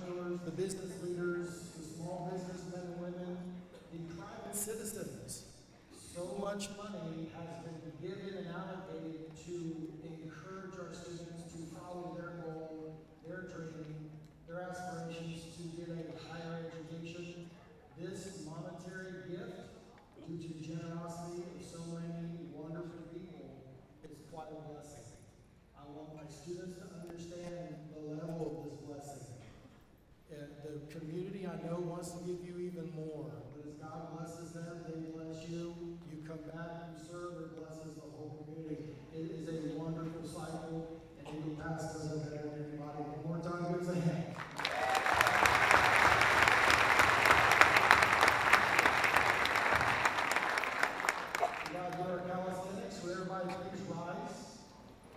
entrepreneurs, the business leaders, the small business men and women, the private citizens. So much money has been given and allocated to encourage our students to follow their goal, their dream, their aspirations to get a higher education. This monetary gift, due to the generosity of so many wonderful people, is quite a blessing. I want my students to understand the level of this blessing. And the community, I know, wants to give you even more. But as God blesses them, they bless you. You come back, you serve, it blesses the whole community. It is a wonderful cycle, and any past doesn't better than anybody. One more time, give us a hand. We got to do our calisthenics, so everybody please rise.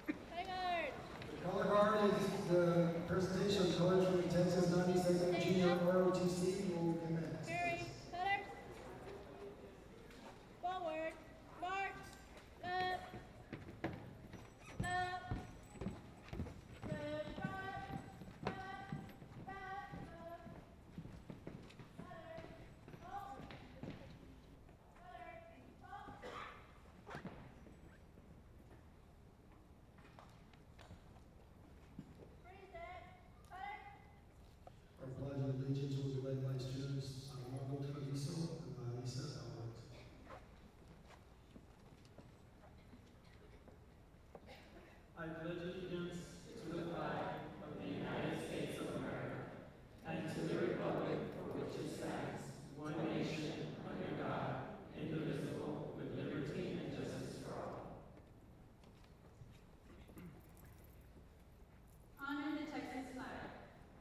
The color guard is the presentation of colors from the Texas 92nd Junior ROTC will commence. Carry, cutter. Forward, march, up, good front, back, up, cutter, hold, cutter, hold. Freeze it, cutter. Our pledge of allegiance will be led by students Margot Treviso and Lisa Albert. I pledge allegiance to the flag of the United States of America and to the republic for which it stands, one nation, under God, indivisible, with liberty and justice for all. Honor the Texas flag.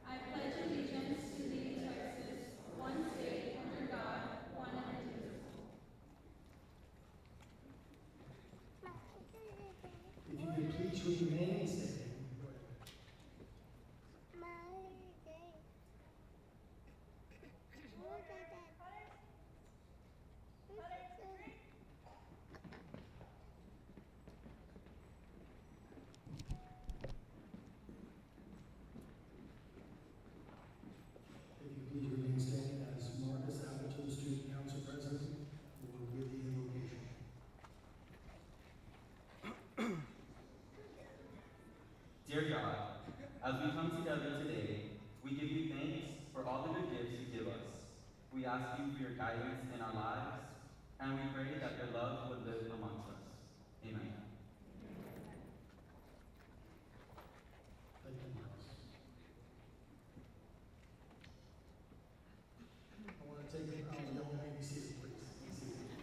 I pledge allegiance to thee, Texas, one state, under God, one and indivisible. If you could please remain standing. If you please remain standing as Marcus Appleton, the student council president, will give the invocation. Dear God, as we come together today, we give you thanks for all the good gifts you give us. We ask you for your guidance in our lives, and we pray that your love would live amongst us. Amen. Thank you, Marcus. I want to take it, y'all may be seated, please. Be seated.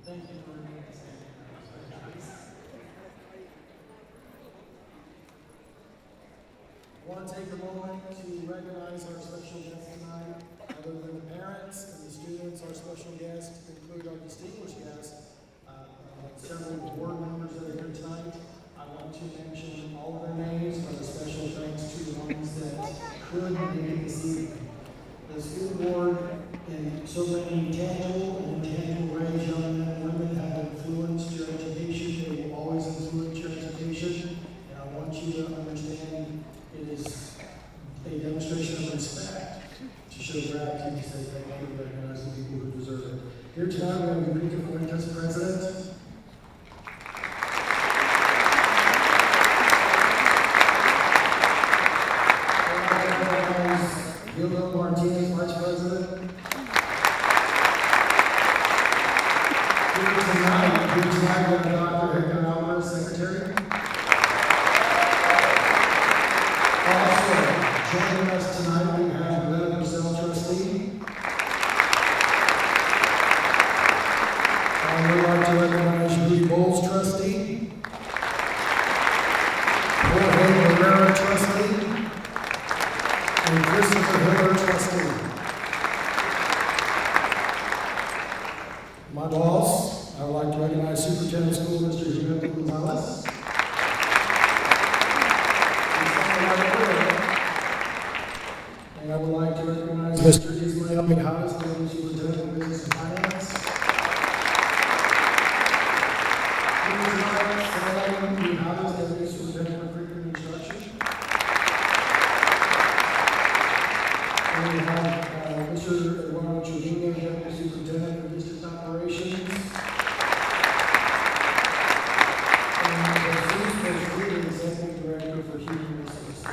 Thank you for remaining standing. I want to take a moment to recognize our special guests tonight. Other than the parents and the students, our special guests include our distinguished guests, several board members that are here tonight. I want to mention all of their names, but a special thanks to the ones that could be this evening. The school board, in so many tangible and intangible ways, young men and women have influenced your education. They will always influence your education. And I want you to understand it is a demonstration of respect to show gratitude, to say thank you, and recognize the people who deserve it. Here tonight, we have Enrique Fuentes, President. Gildo Martinez, Vice President. Here tonight, we have Dr. Hector Alvarez, Secretary. Also, joining us tonight, we have Glenn Purcell, Trustee. I would like to recognize Rudy Bowles, Trustee. Jorge Herrera, Trustee. And Christopher Hiller, Trustee. My boss, I would like to recognize Superintendent of Schools, Mr. Gilberto Gonzalez. And I would like to recognize Mr. Ismael Mijares, the Superintendent of Business and Finance. Ismael Mijares, Deputy Superintendent of Curriculum and Instruction. And we have Mr. Eduardo Trujillo, Deputy Superintendent for District Operations. And the Executive Director for Human Resources.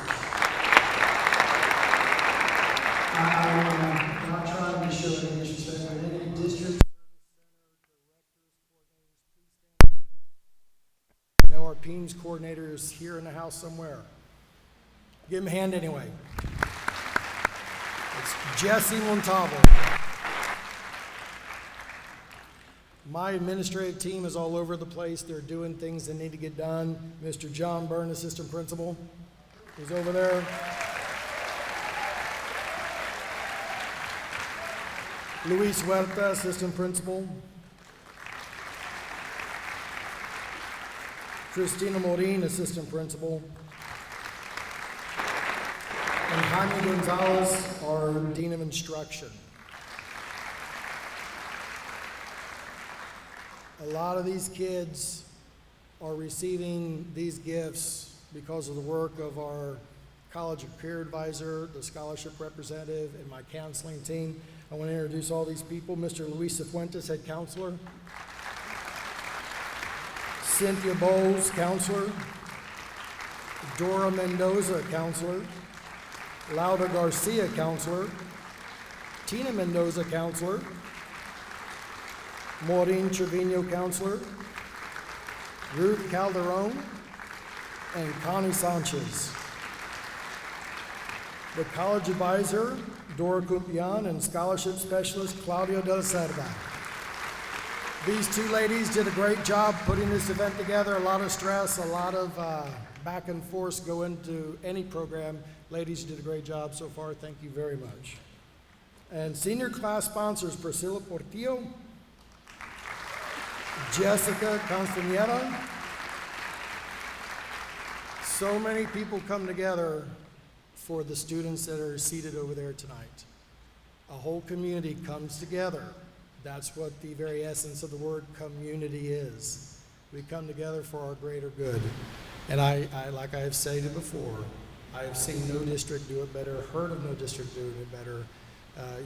I'm not trying to show any disrespect, but any district I know our PEAMS coordinator is here in the house somewhere. Give him a hand anyway. It's Jesse Montalvo. My administrative team is all over the place. They're doing things that need to get done. Mr. John Byrne, assistant principal, is over there. Luis Huerta, assistant principal. Christina Morin, assistant principal. And Jaime Gonzalez, our dean of instruction. A lot of these kids are receiving these gifts because of the work of our college career advisor, the scholarship representative, and my counseling team. I want to introduce all these people. Mr. Luis Cifuentes, head counselor. Cynthia Bowles, counselor. Dora Mendoza, counselor. Lauda Garcia, counselor. Tina Mendoza, counselor. Maureen Trevino, counselor. Ruth Calderon, and Connie Sanchez. The college advisor, Dora Kumpian, and scholarship specialist, Claudia de la Cerda. These two ladies did a great job putting this event together. A lot of stress, a lot of back and forth go into any program. Ladies did a great job so far. Thank you very much. And senior class sponsors, Priscilla Portillo, Jessica Constanera. So many people come together for the students that are seated over there tonight. A whole community comes together. That's what the very essence of the word community is. We come together for our greater good. And I like I have stated before, I have seen no district do it better, heard of no district doing it better.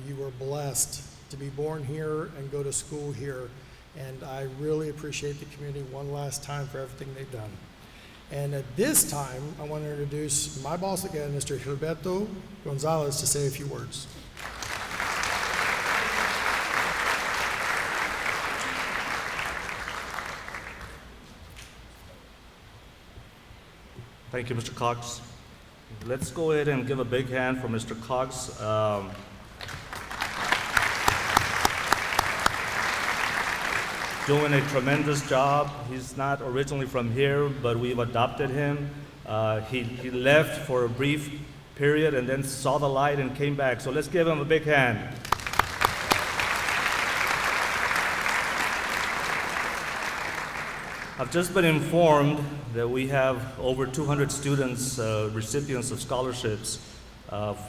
You were blessed to be born here and go to school here. And I really appreciate the community one last time for everything they've done. And at this time, I want to introduce my boss again, Mr. Gilberto Gonzalez, to say a few words. Thank you, Mr. Cox. Let's go ahead and give a big hand for Mr. Cox. Doing a tremendous job. He's not originally from here, but we've adopted him. He left for a brief period and then saw the light and came back. So let's give him a big hand. I've just been informed that we have over 200 students, recipients of scholarships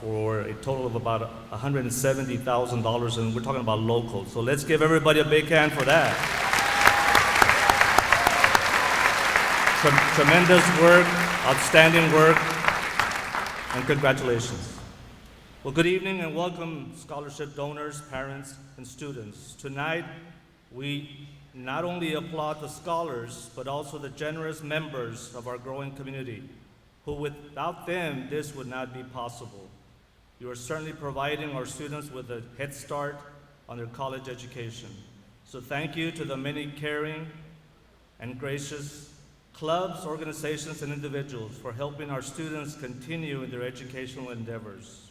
for a total of about $170,000, and we're talking about local. So let's give everybody a big hand for that. Tremendous work, outstanding work, and congratulations. Well, good evening and welcome, scholarship donors, parents, and students. Tonight, we not only applaud the scholars, but also the generous members of our growing community, who without them, this would not be possible. You are certainly providing our students with a head start on their college education. So thank you to the many caring and gracious clubs, organizations, and individuals for helping our students continue in their educational endeavors.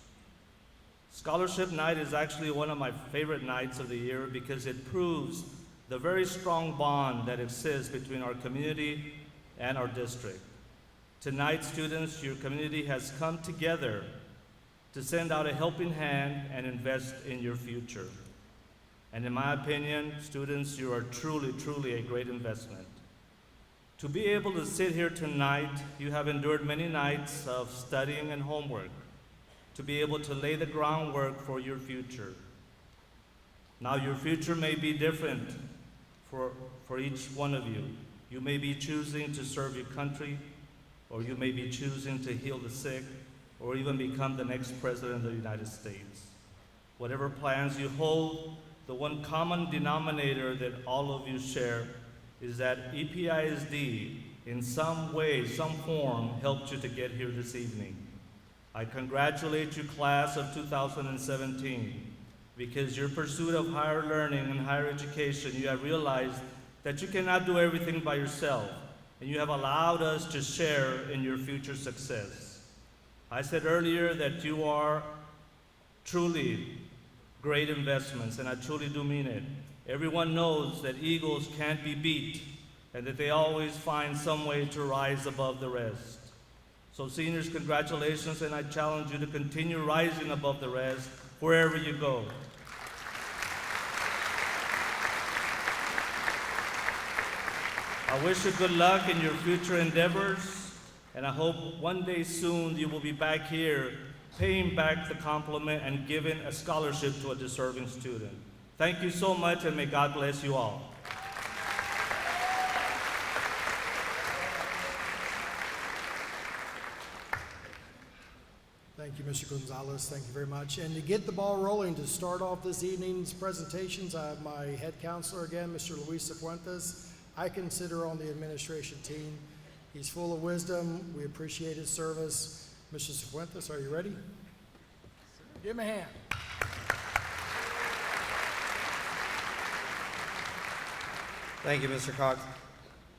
Scholarship Night is actually one of my favorite nights of the year because it proves the very strong bond that exists between our community and our district. Tonight, students, your community has come together to send out a helping hand and invest in your future. And in my opinion, students, you are truly, truly a great investment. To be able to sit here tonight, you have endured many nights of studying and homework to be able to lay the groundwork for your future. Now, your future may be different for each one of you. You may be choosing to serve your country, or you may be choosing to heal the sick, or even become the next president of the United States. Whatever plans you hold, the one common denominator that all of you share is that EPISD, in some way, some form, helped you to get here this evening. I congratulate you, class of 2017, because your pursuit of higher learning and higher education, you have realized that you cannot do everything by yourself, and you have allowed us to share in your future success. I said earlier that you are truly great investments, and I truly do mean it. Everyone knows that eagles can't be beat, and that they always find some way to rise above the rest. So seniors, congratulations, and I challenge you to continue rising above the rest wherever you go. I wish you good luck in your future endeavors, and I hope one day soon you will be back here paying back the compliment and giving a scholarship to a deserving student. Thank you so much, and may God bless you all. Thank you, Mr. Gonzalez. Thank you very much. And to get the ball rolling, to start off this evening's presentations, I have my head counselor again, Mr. Luis Cifuentes. I consider on the administration team. He's full of wisdom. We appreciate his service. Mr. Cifuentes, are you ready? Give him a hand. Thank you, Mr. Cox.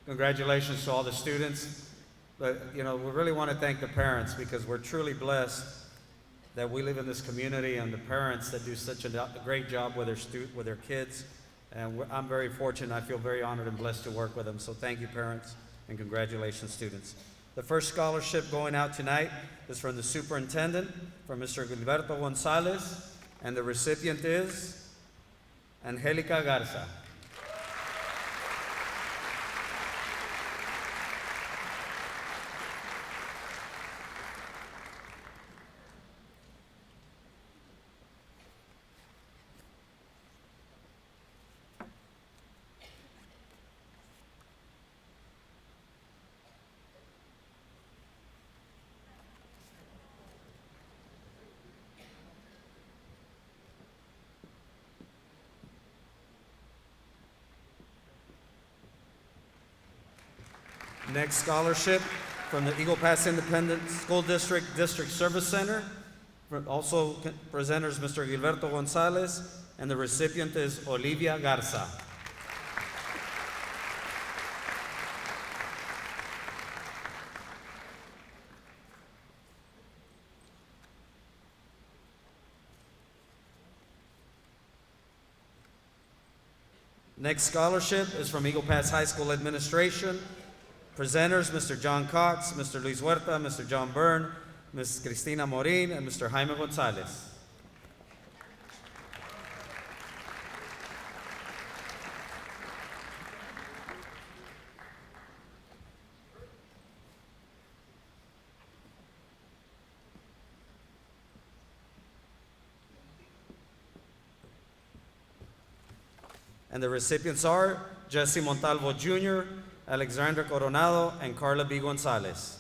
Congratulations to all the students. But, we really want to thank the parents, because we're truly blessed that we live in this community, and the parents that do such a great job with their kids. And I'm very fortunate. I feel very honored and blessed to work with them. So thank you, parents, and congratulations, students. The first scholarship going out tonight is from the superintendent, from Mr. Gilberto Gonzalez, and the recipient is Angelica Garza. Next scholarship from the Eagle Pass Independent School District District Service Center. Also presenters Mr. Gilberto Gonzalez, and the recipient is Olivia Garza. Next scholarship is from Eagle Pass High School Administration. Presenters, Mr. John Cox, Mr. Luis Huerta, Mr. John Byrne, Ms. Cristina Morin, and Mr. Jaime Gonzalez. And the recipients are Jesse Montalvo Jr., Alexandra Coronado, and Carla B. Gonzalez.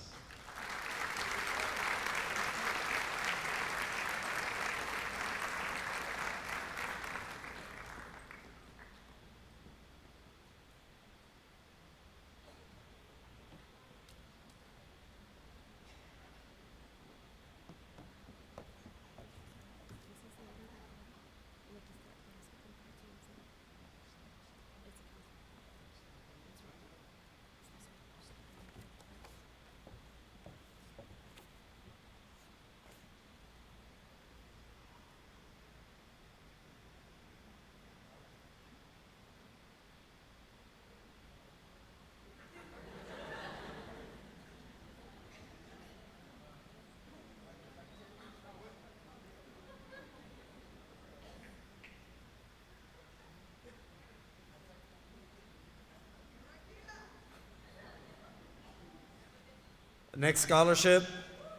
Next scholarship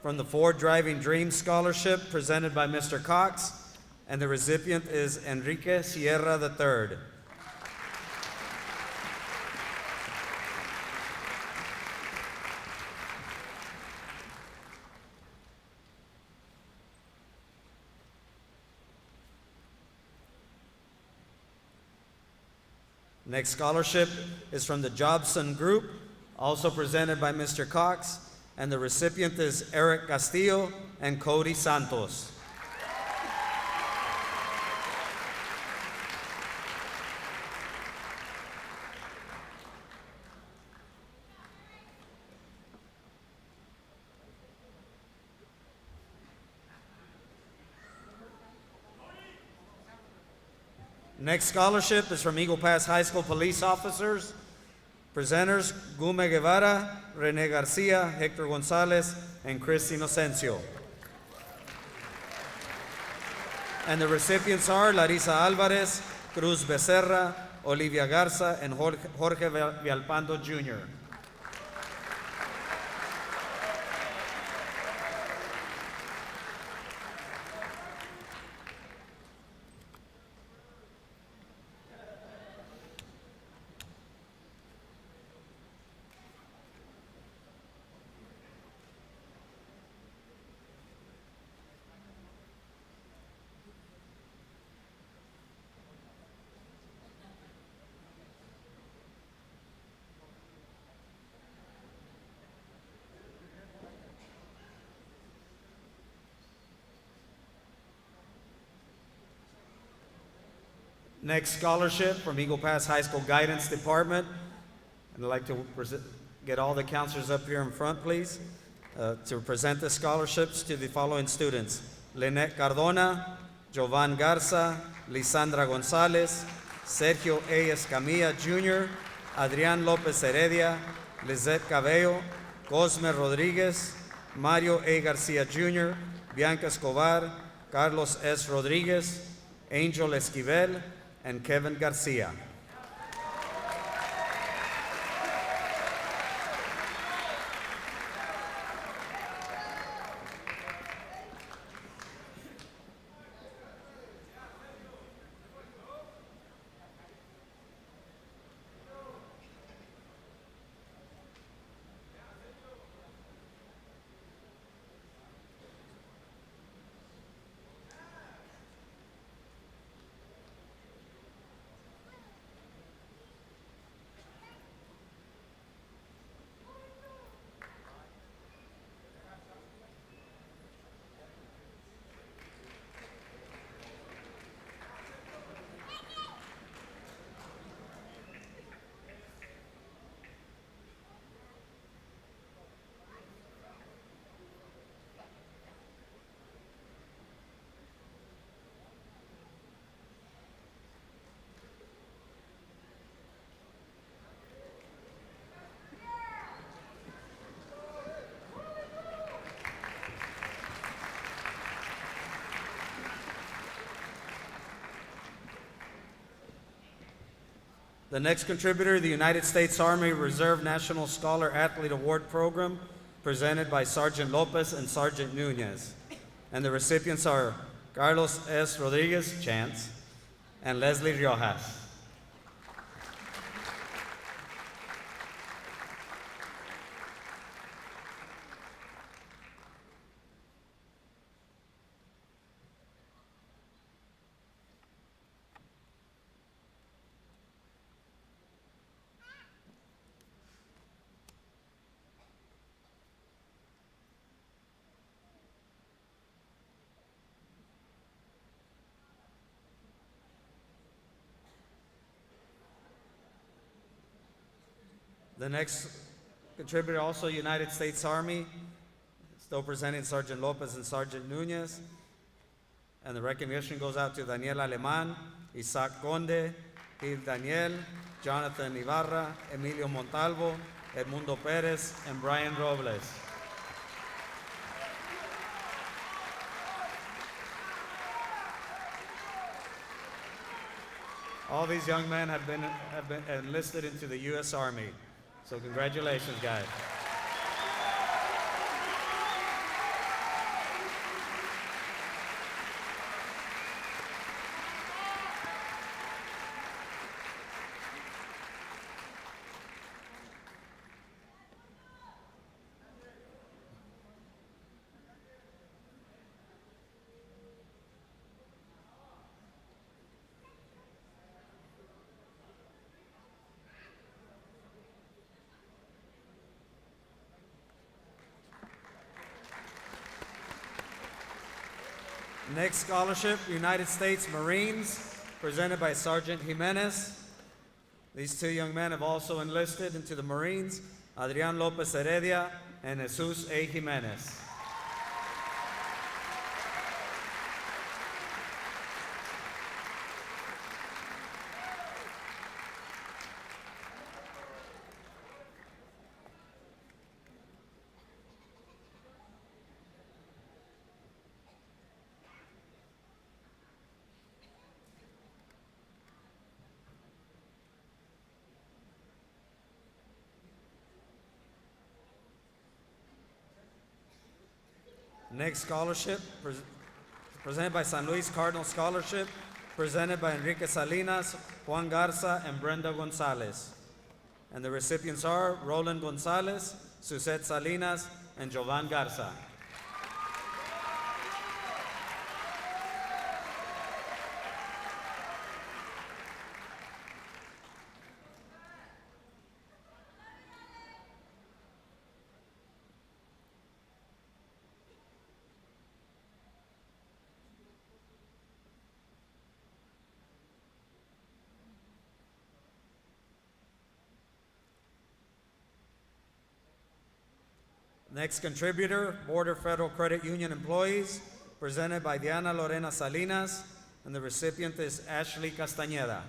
from the Ford Driving Dreams Scholarship, presented by Mr. Cox, and the recipient is Enrique Sierra III. Next scholarship is from the Jobson Group, also presented by Mr. Cox, and the recipient is Eric Castillo and Cody Santos. Next scholarship is from Eagle Pass High School police officers. Presenters, Gume Guevara, Rene Garcia, Hector Gonzalez, and Chris Inocencio. And the recipients are Larissa Alvarez, Cruz Becerra, Olivia Garza, and Jorge Villalpando Jr. Next scholarship from Eagle Pass High School Guidance Department. And I'd like to get all the counselors up here in front, please, to present the scholarships to the following students: Lynette Cardona, Jovan Garza, Lisandra Gonzalez, Sergio A. Escamilla Jr., Adrián López Heredia, Lizette Cabello, Cosme Rodriguez, Mario A. Garcia Jr., Bianca Escobar, Carlos S. Rodriguez, Angel Esquivel, and Kevin Garcia. The next contributor, the United States Army Reserve National Scholar Athlete Award Program, presented by Sergeant Lopez and Sergeant Nunez. And the recipients are Carlos S. Rodriguez, Chance, and Leslie Riojas. The next contributor, also United States Army, still presenting Sergeant Lopez and Sergeant Nunez. And the recognition goes out to Daniel Aleman, Isaac Conde, Gil Daniel, Jonathan Ibarra, Emilio Montalvo, Edmundo Perez, and Brian Robles. All these young men have been enlisted into the U.S. Army. So congratulations, guys. Next scholarship, United States Marines, presented by Sergeant Jimenez. These two young men have also enlisted into the Marines, Adrian Lopez Heredia and Jesus A. Jimenez. Next scholarship, presented by San Luis Cardinal Scholarship, presented by Enrique Salinas, Juan Garza, and Brenda Gonzalez. And the recipients are Roland Gonzalez, Suzette Salinas, and Jovan Garza. Next contributor, Border Federal Credit Union employees, presented by Diana Lorena Salinas, and the recipient is Ashley Castañeda.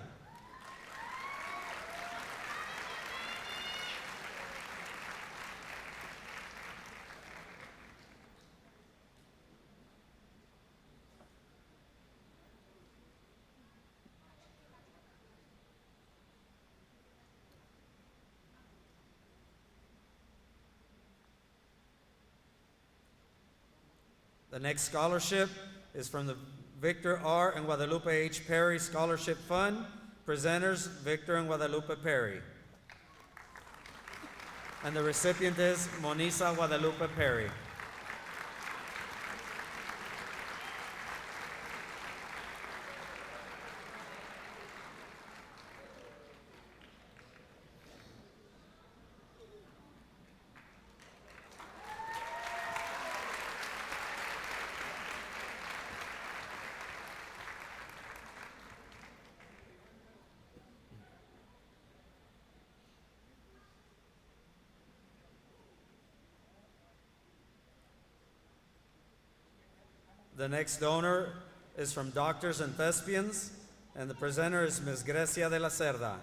The next scholarship is from the Victor R. and Guadalupe H. Perry Scholarship Fund. Presenters, Victor and Guadalupe Perry. And the recipient is Monisa Guadalupe Perry. The next donor is from Doctors and Thespians, and the presenter is Ms. Grecia de la Cerda.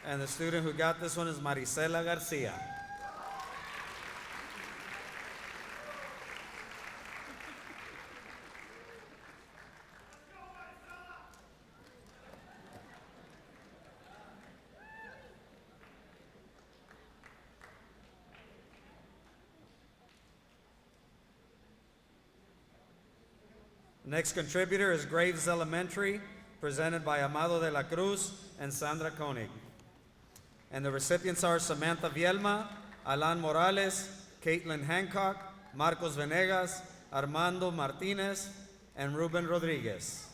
And the student who got this one is Marisela Garcia. Next contributor is Graves Elementary, presented by Amado de la Cruz and Sandra Koenig. And the recipients are Samantha Vielma, Alan Morales, Caitlin Hancock, Marcos Venegas, Armando Martinez, and Ruben Rodriguez.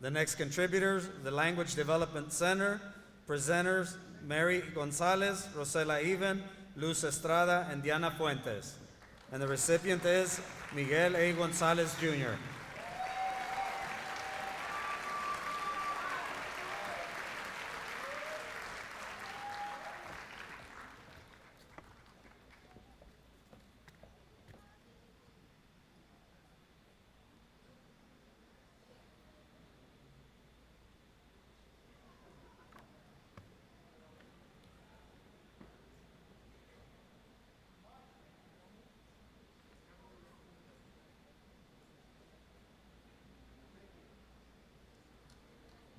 The next contributors, the Language Development Center, presenters Mary Gonzalez, Rosela Even, Luz Estrada, and Diana Fuentes. And the recipient is Miguel A. Gonzalez, Jr.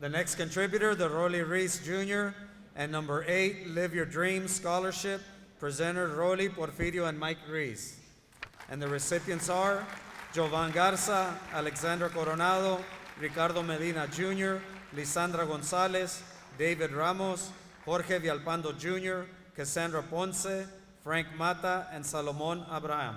The next contributor, the Rolly Reese Jr., and number 8, Live Your Dreams Scholarship, presenters Rolly, Porfirio, and Mike Reese. And the recipients are Jovan Garza, Alexandra Coronado, Ricardo Medina Jr., Lisandra Gonzalez, David Ramos, Jorge Villalpando Jr., Cassandra Ponce, Frank Mata, and Salomon Abraham.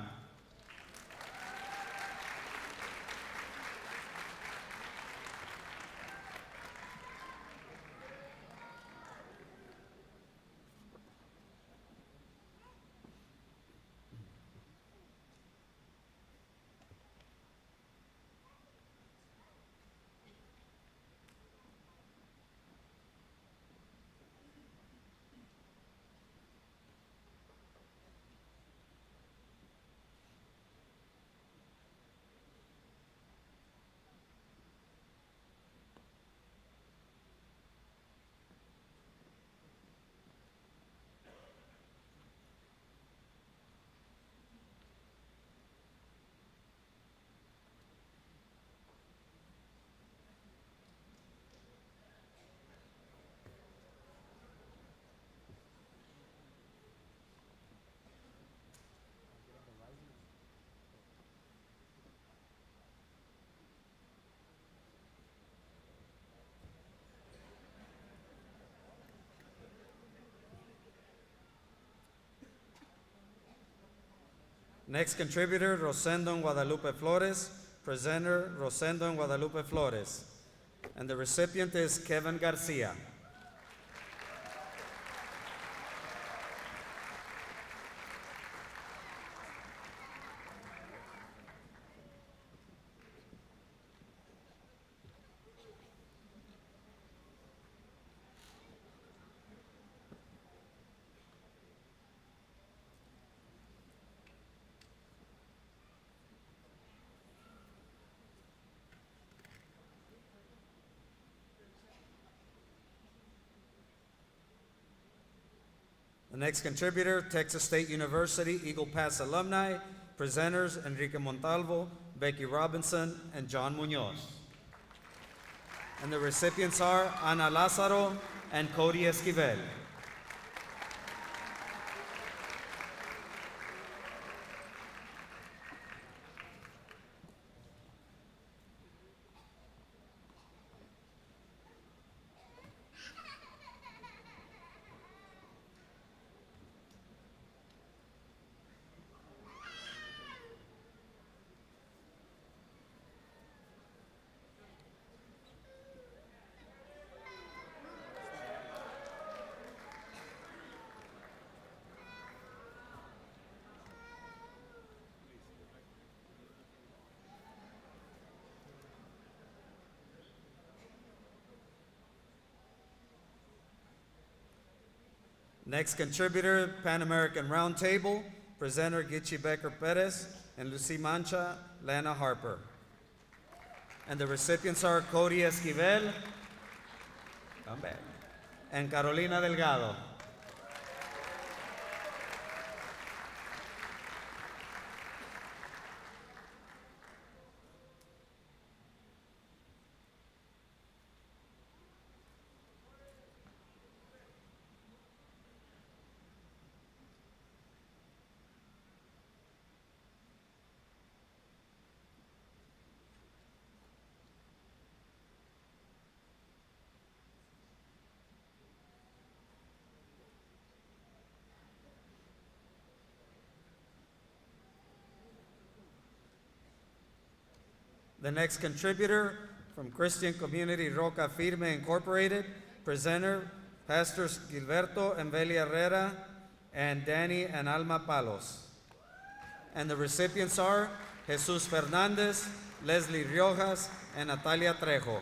Next contributor, Rosendo Guadalupe Flores, presenter Rosendo Guadalupe Flores. And the recipient is Kevin Garcia. The next contributor, Texas State University Eagle Pass alumni, presenters Enrique Montalvo, Becky Robinson, and John Munoz. And the recipients are Ana Lázaro and Cody Esquivel. Next contributor, Pan American Roundtable, presenter Gitchi Becker Perez and Lucy Mancha, Lana Harper. And the recipients are Cody Esquivel, come back, and Carolina Delgado. The next contributor from Christian Community Roca Firme Incorporated, presenter Pastors Gilberto and Beli Herrera and Danny and Alma Palos. And the recipients are Jesus Fernandez, Leslie Riojas, and Natalia Trejo.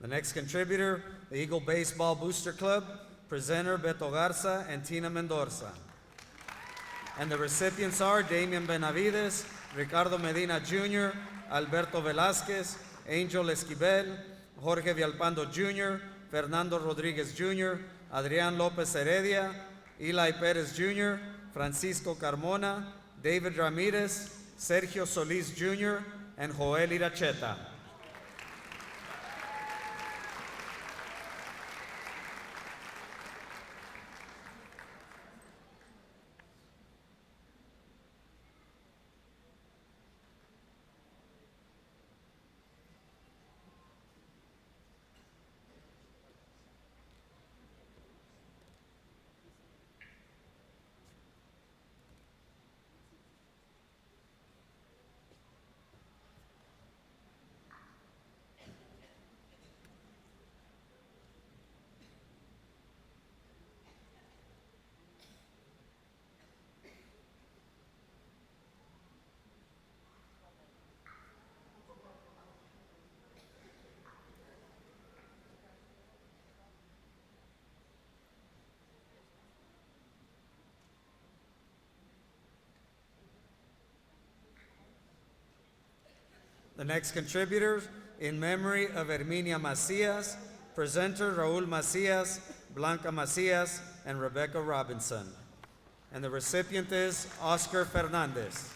The next contributor, the Eagle Baseball Booster Club, presenter Beto Garza and Tina Mendoza. And the recipients are Damian Benavides, Ricardo Medina Jr., Alberto Velazquez, Angel Esquivel, Jorge Villalpando Jr., Fernando Rodriguez Jr., Adrián López Heredia, Eli Perez Jr., Francisco Carmona, David Ramirez, Sergio Solis Jr., and Joel Iracheta. The next contributors, in memory of Herminia Macias, presenter Raul Macias, Blanca Macias, and Rebecca Robinson. And the recipient is Oscar Fernandez.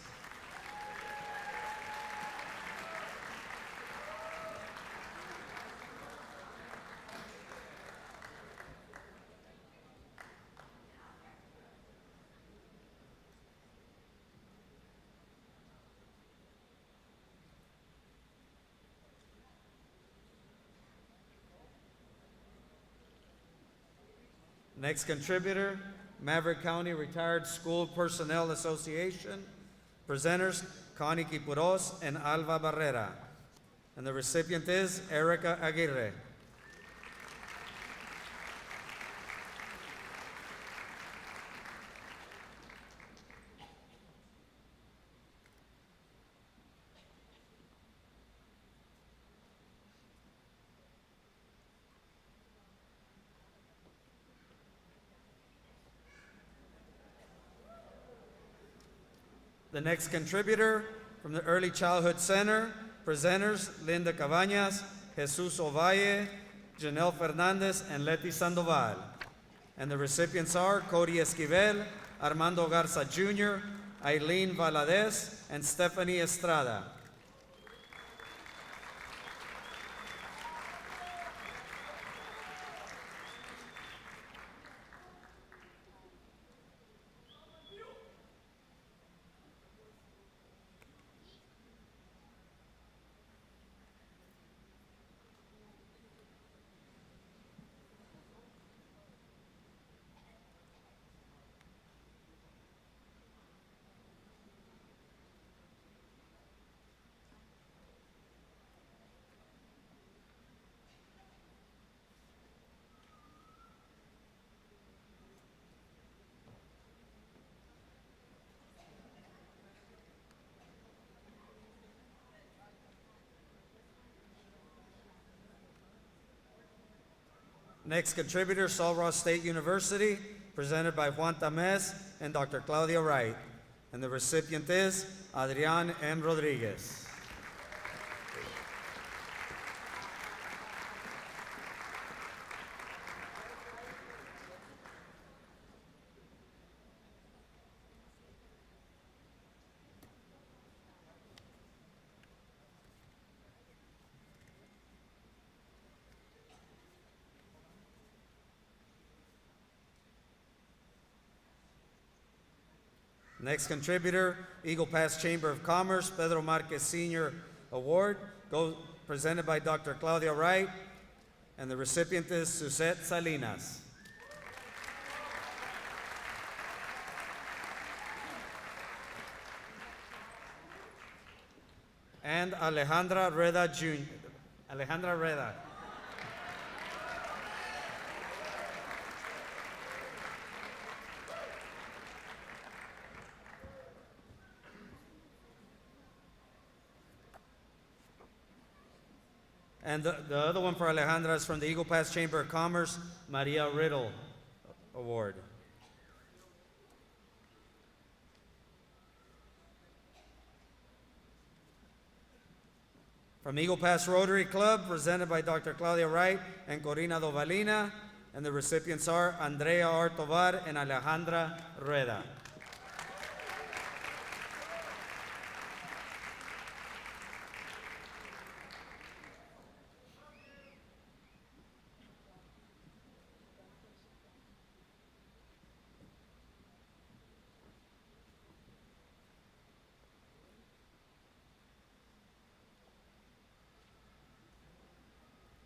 Next contributor, Maverick County Retired School Personnel Association. Presenters, Connie Quipuros and Alva Barrera. And the recipient is Erica Aguirre. The next contributor from the Early Childhood Center, presenters Linda Cabañas, Jesus Ovalle, Janelle Fernandez, and Leti Sandoval. And the recipients are Cody Esquivel, Armando Garza Jr., Eileen Valadez, and Stephanie Estrada. Next contributor, Sul Ross State University, presented by Juan Tamez and Dr. Claudia Wright. And the recipient is Adrián M. Rodriguez. Next contributor, Eagle Pass Chamber of Commerce, Pedro Marquez Senior Award, presented by Dr. Claudia Wright, and the recipient is Suzette Salinas. And Alejandra Reda Jr. Alejandra Reda. And the other one for Alejandra is from the Eagle Pass Chamber of Commerce, Maria Riddle Award. From Eagle Pass Rotary Club, presented by Dr. Claudia Wright and Corina Dovalina, and the recipients are Andrea Artovar and Alejandra Rueda.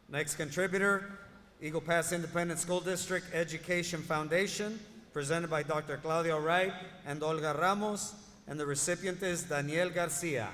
Next contributor, Eagle Pass Independent School District Education Foundation, presented by Dr. Claudia Wright and Olga Ramos, and the recipient is Daniel Garcia.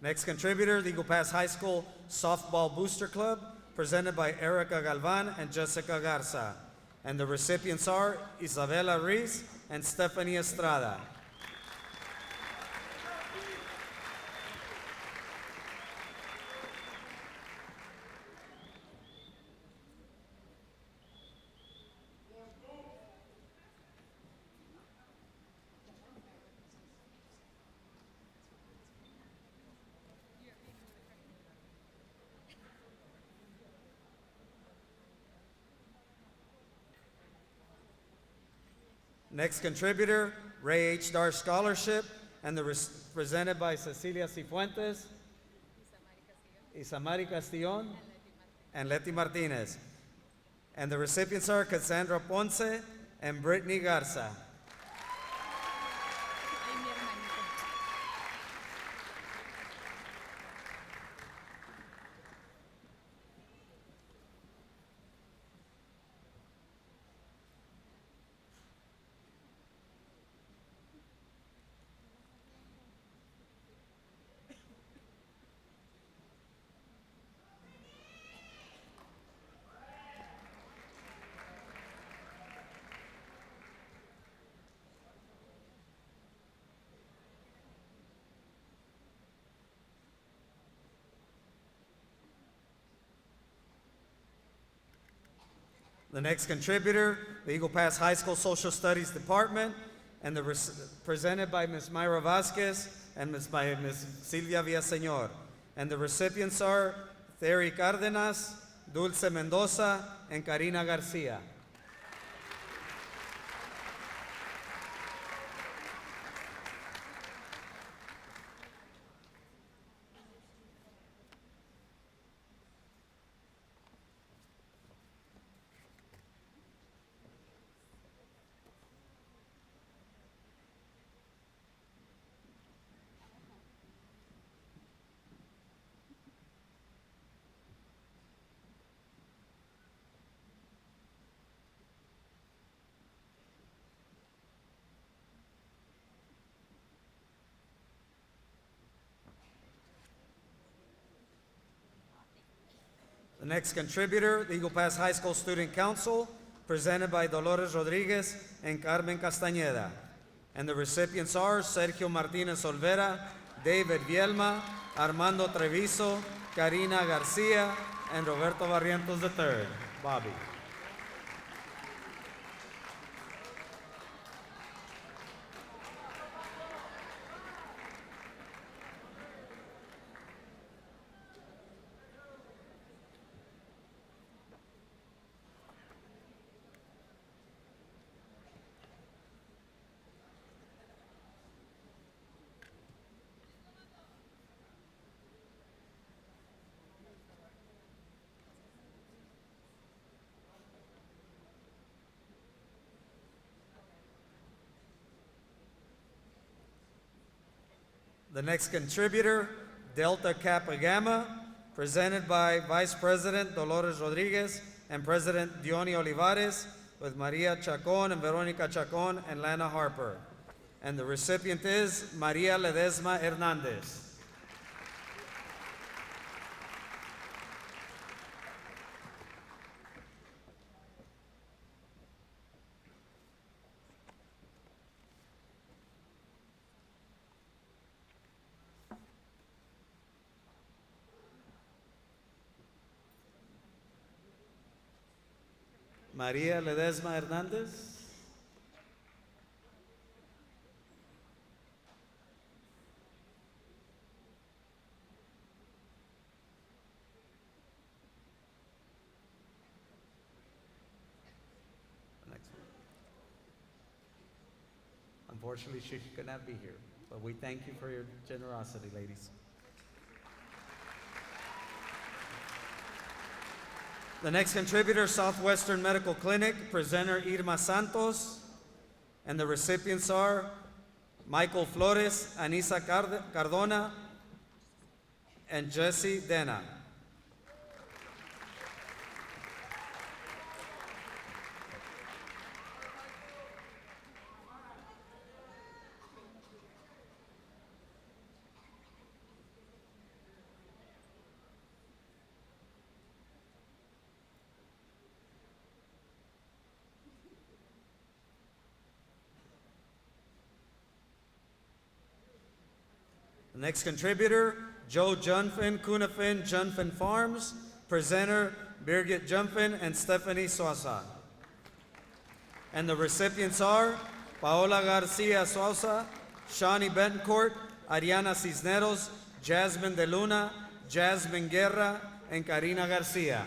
Next contributor, the Eagle Pass High School Softball Booster Club, presented by Erica Galvan and Jessica Garza. And the recipients are Isabella Reese and Stephanie Estrada. Next contributor, Ray H. Dar Scholarship, and presented by Cecilia Cifuentes, Isamari Castillon, and Leti Martinez. And the recipients are Cassandra Ponce and Brittany Garza. The next contributor, the Eagle Pass High School Social Studies Department, and presented by Ms. Myra Vasquez and Ms. Silvia Villaseñor. And the recipients are Thierry Cárdenas, Dulce Mendoza, and Karina Garcia. The next contributor, the Eagle Pass High School Student Council, presented by Dolores Rodriguez and Carmen Castañeda. And the recipients are Sergio Martinez Olvera, David Vielma, Armando Treviso, Karina Garcia, and Roberto Barrientos III. Bobby. The next contributor, Delta Kappa Gamma, presented by Vice President Dolores Rodriguez and President Diony Olivares, with Maria Chacon and Veronica Chacon and Lana Harper. And the recipient is Maria Ledesma Hernandez. Maria Ledesma Hernandez. Next one. Unfortunately, she could not be here, but we thank you for your generosity, ladies. The next contributor, Southwestern Medical Clinic, presenter Irma Santos, and the recipients are Michael Flores, Anisa Cardona, and Jesse Dena. The next contributor, Joe Junfin, Kunafin, Junfin Farms. Presenter, Birgit Junfin and Stephanie Sosa. And the recipients are Paola Garcia Sosa, Shawnee Bencourt, Ariana Cisneros, Jasmine De Luna, Jasmine Guerra, and Karina Garcia.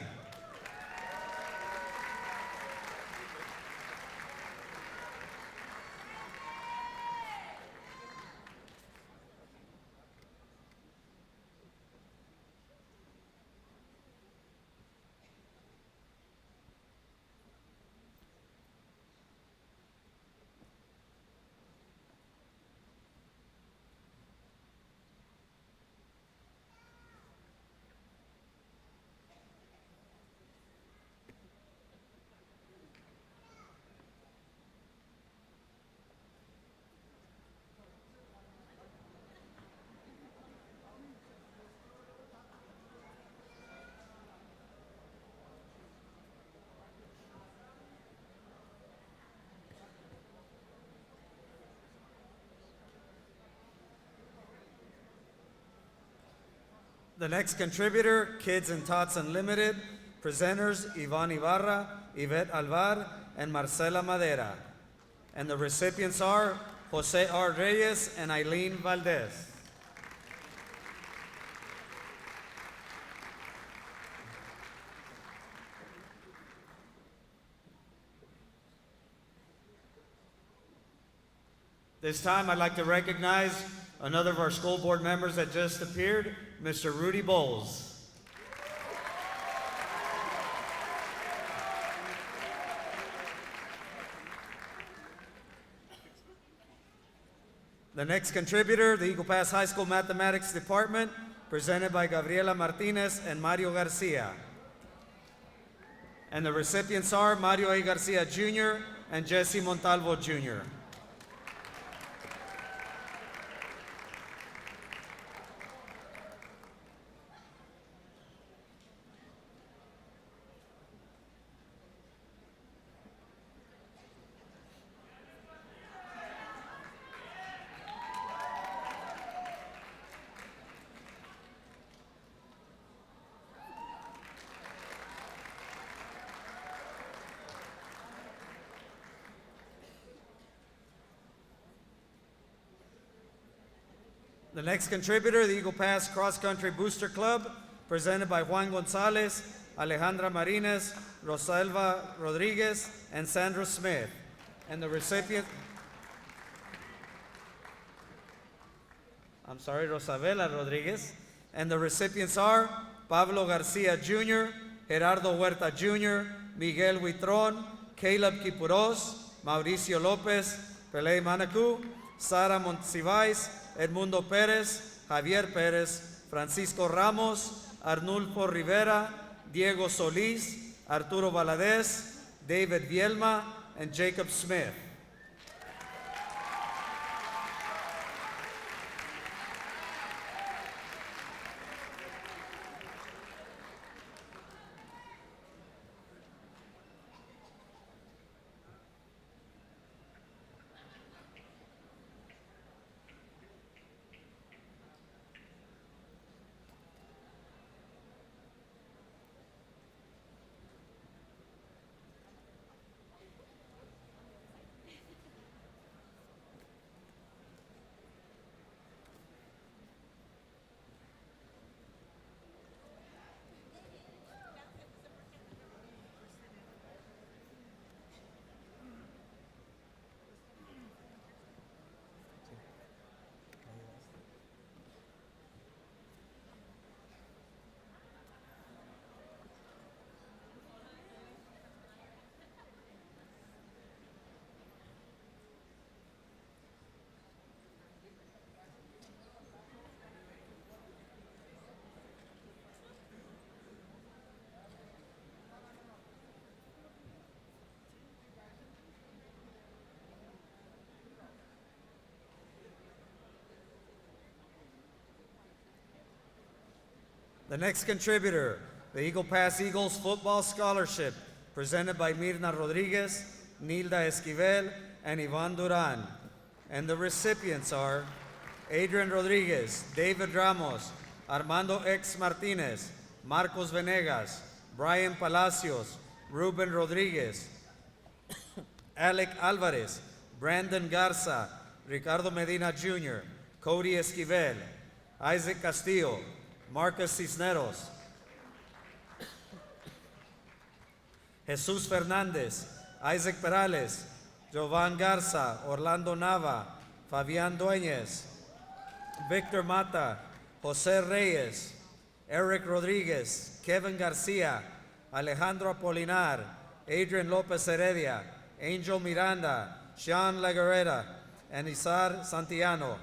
The next contributor, Kids and Tots Unlimited. Presenters, Ivan Ibarra, Yvette Alvar, and Marcela Madera. And the recipients are Jose R. Reyes and Eileen Valdez. This time, I'd like to recognize another of our school board members that just appeared, Mr. Rudy Bowles. The next contributor, the Eagle Pass High School Mathematics Department, presented by Gabriela Martinez and Mario Garcia. And the recipients are Mario A. Garcia Jr. and Jesse Montalvo Jr. The next contributor, the Eagle Pass Cross Country Booster Club, presented by Juan Gonzalez, Alejandra Marínez, Rosalva Rodriguez, and Sandra Smith. And the recipient, Rosabela Rodriguez. And the recipients are Pablo Garcia Jr., Gerardo Huerta Jr., Miguel Huitron, Caleb Kipuros, Mauricio Lopez, Pele Manacu, Sara Monsivais, Edmundo Pérez, Javier Pérez, Francisco Ramos, Arnulfo Rivera, Diego Solís, Arturo Valadez, David Vielma, and Jacob Smith. The next contributor, the Eagle Pass Eagles Football Scholarship, presented by Mirna Rodriguez, Nilda Esquivel, and Ivan Duran. And the recipients are Adrian Rodriguez, David Ramos, Armando X. Martinez, Marcos Venegas, Brian Palacios, Ruben Rodriguez, Alec Alvarez, Brandon Garza, Ricardo Medina Jr., Cody Esquivel, Isaac Castillo, Marcus Cisneros, Jesus Fernandez, Isaac Perales, Jovan Garza, Orlando Nava, Fabian Dueñez, Victor Mata, Jose Reyes, Eric Rodriguez, Kevin Garcia, Alejandro Apolinar, Adrian Lopez Heredia, Angel Miranda, Sean Lagareta, and Isar Santiano.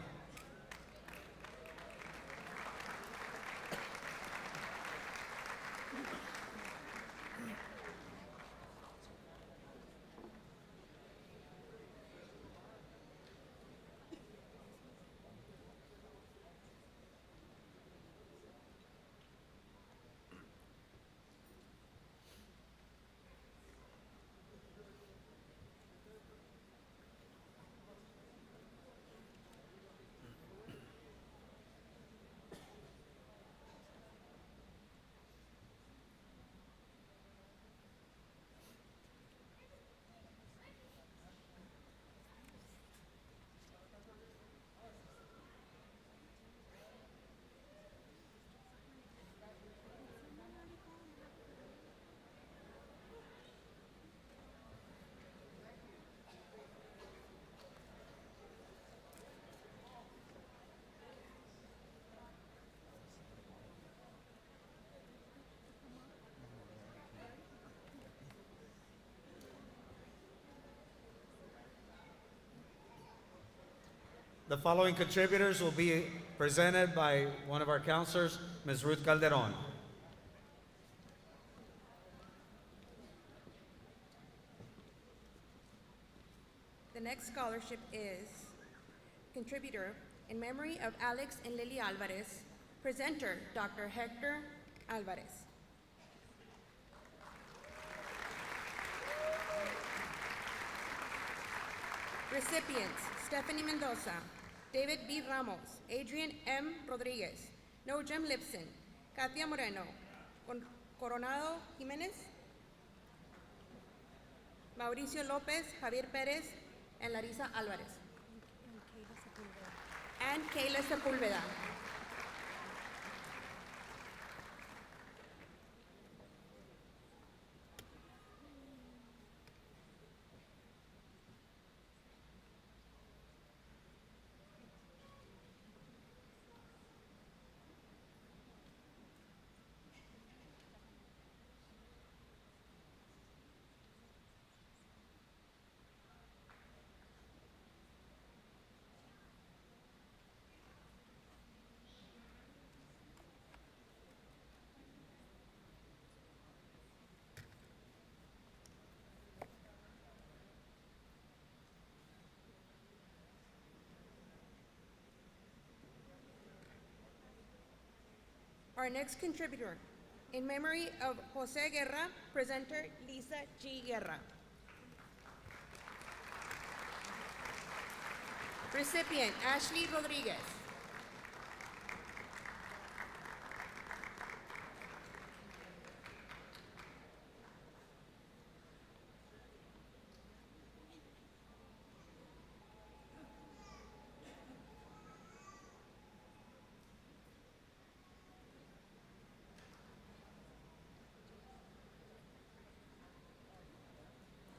The following contributors will be presented by one of our counselors, Ms. Ruth Calderon. The next scholarship is contributor in memory of Alex and Lily Alvarez, presenter Dr. Hector Alvarez. Recipients: Stephanie Mendoza, David B. Ramos, Adrian M. Rodriguez, Nojem Lipson, Katia Moreno, Coronado Jimenez, Mauricio Lopez, Javier Perez, and Larissa Alvarez. And Kayla Sepulveda. Our next contributor, in memory of Jose Guerra, presenter Lisa G. Guerra. Recipient Ashley Rodriguez.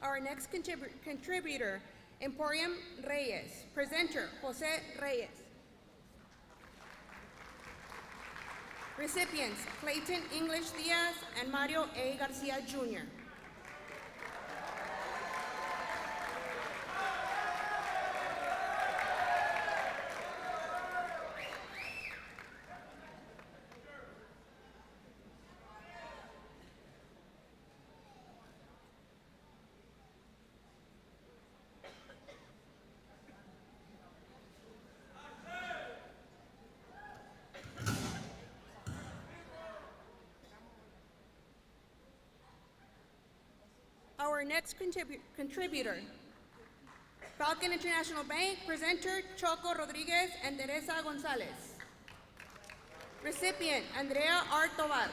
Our next contributor, Emporium Reyes. Presenter, Jose Reyes. Recipients, Clayton English Diaz and Mario A. Garcia Jr. Our next contributor, Falcon International Bank, presenter Choco Rodriguez and Teresa Gonzalez. Recipient, Andrea R. Tovar.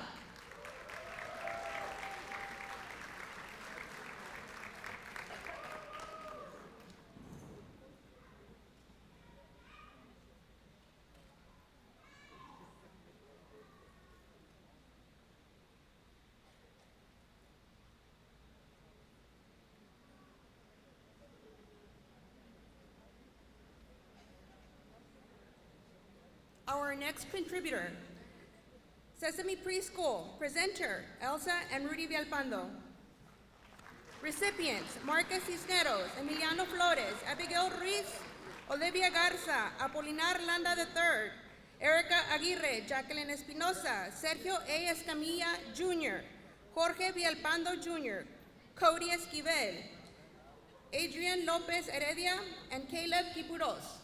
Our next contributor, Sesame Preschool, presenter Elsa and Rudy Villalpando. Recipients, Marcus Cisneros, Emiliano Flores, Abigail Ruiz, Olivia Garza, Apolinar Landa III, Erica Aguirre, Jacqueline Espinosa, Sergio A. Escamilla Jr., Jorge Villalpando Jr., Cody Esquivel, Adrian Lopez Heredia, and Caleb Kipuros.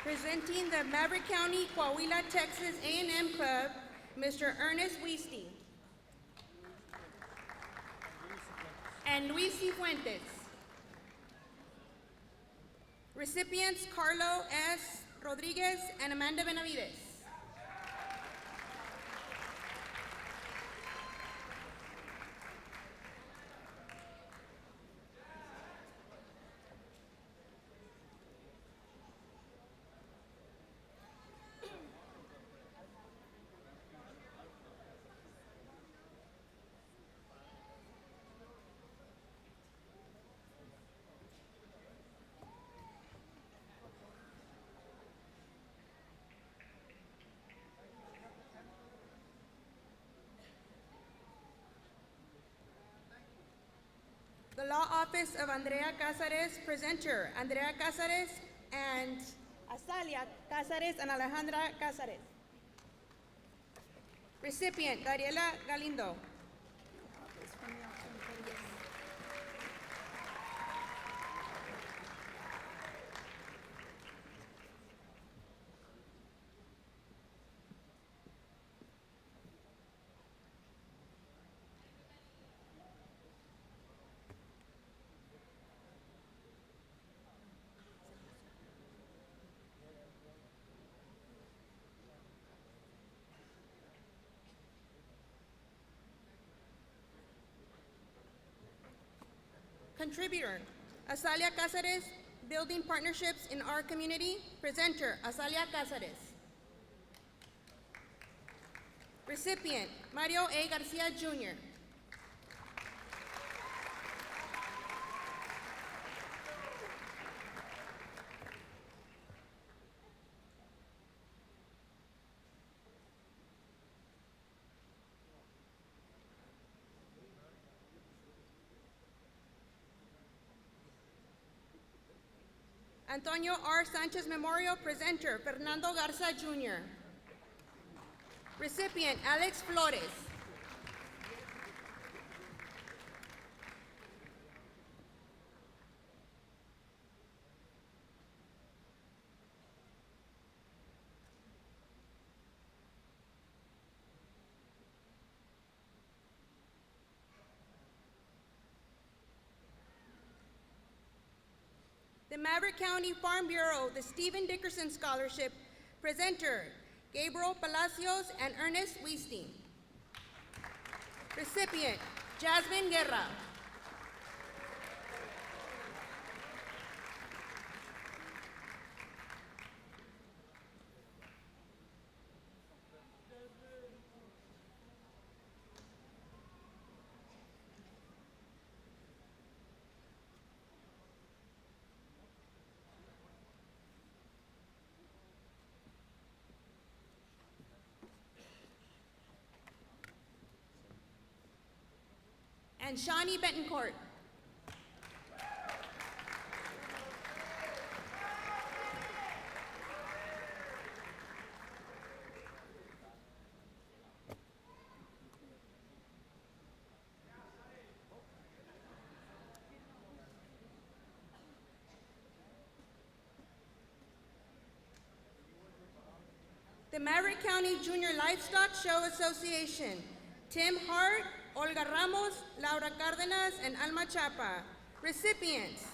Presenting the Maverick County, Coahuila, Texas A&M Club, Mr. Ernest Weisty. And Luis Cifuentes. Recipients, Carlo S. Rodriguez and Amanda Benavides. The Law Office of Andrea Cázares, presenter Andrea Cázares and Azalia Cázares and Alejandra Cázares. Recipient Dariela Galindo. Contributor, Azalia Cázares, Building Partnerships in Our Community. Presenter, Azalia Cázares. Recipient, Mario A. Garcia Jr. Antonio R. Sanchez Memorial, presenter, Fernando Garza Jr. Recipient, Alex Flores. The Maverick County Farm Bureau, the Stephen Dickerson Scholarship, presenter, Gabriel Palacios and Ernest Weisting. Recipient, Jasmine Guerra. And Shawnee Betancourt. The Maverick County Junior Livestock Show Association, Tim Hart, Olga Ramos, Laura Cárdenas, and Alma Chapa. Recipients,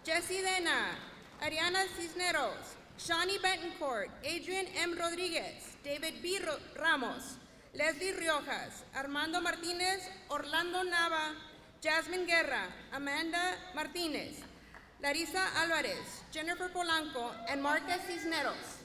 Jessie Dena, Ariana Cisneros, Shawnee Betancourt, Adrian M. Rodriguez, David B. Ramos, Leslie Riojas, Armando Martinez, Orlando Nava, Jasmine Guerra, Amanda Martinez, Larissa Alvarez, Jennifer Polanco, and Marcus Cisneros.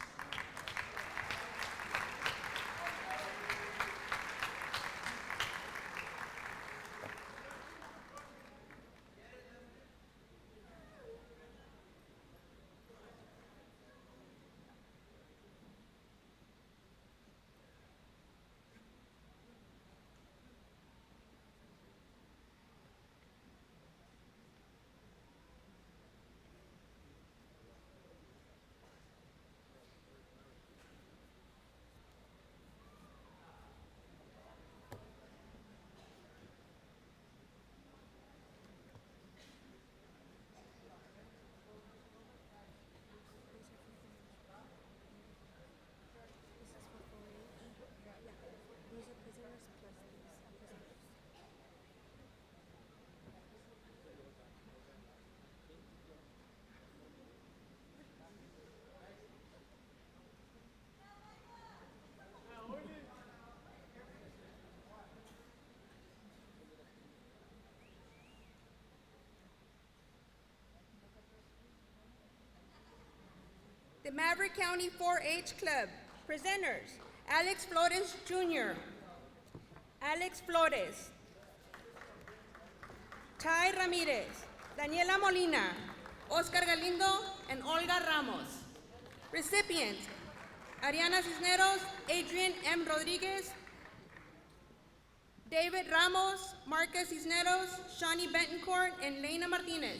The Maverick County 4-H Club. Presenters, Alex Flores Jr., Alex Flores, Ty Ramirez, Daniela Molina, Oscar Galindo, and Olga Ramos. Recipients, Ariana Cisneros, Adrian M. Rodriguez, David Ramos, Marcus Cisneros, Shawnee Betancourt, and Lena Martinez.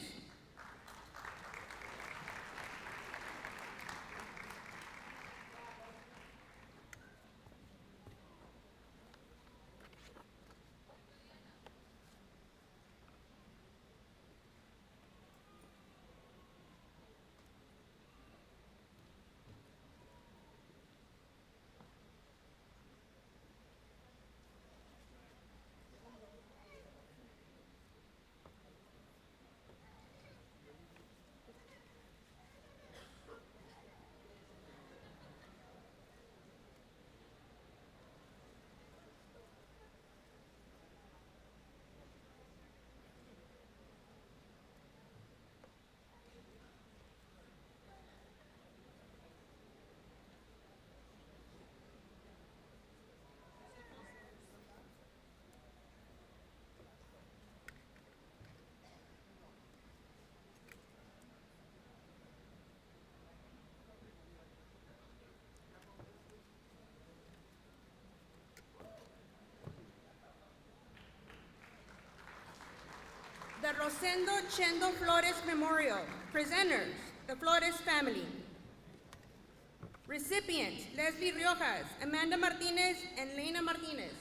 The Rosendo Chendo Flores Memorial. Presenters, the Flores family. Recipients, Leslie Riojas, Amanda Martinez, and Lena Martinez.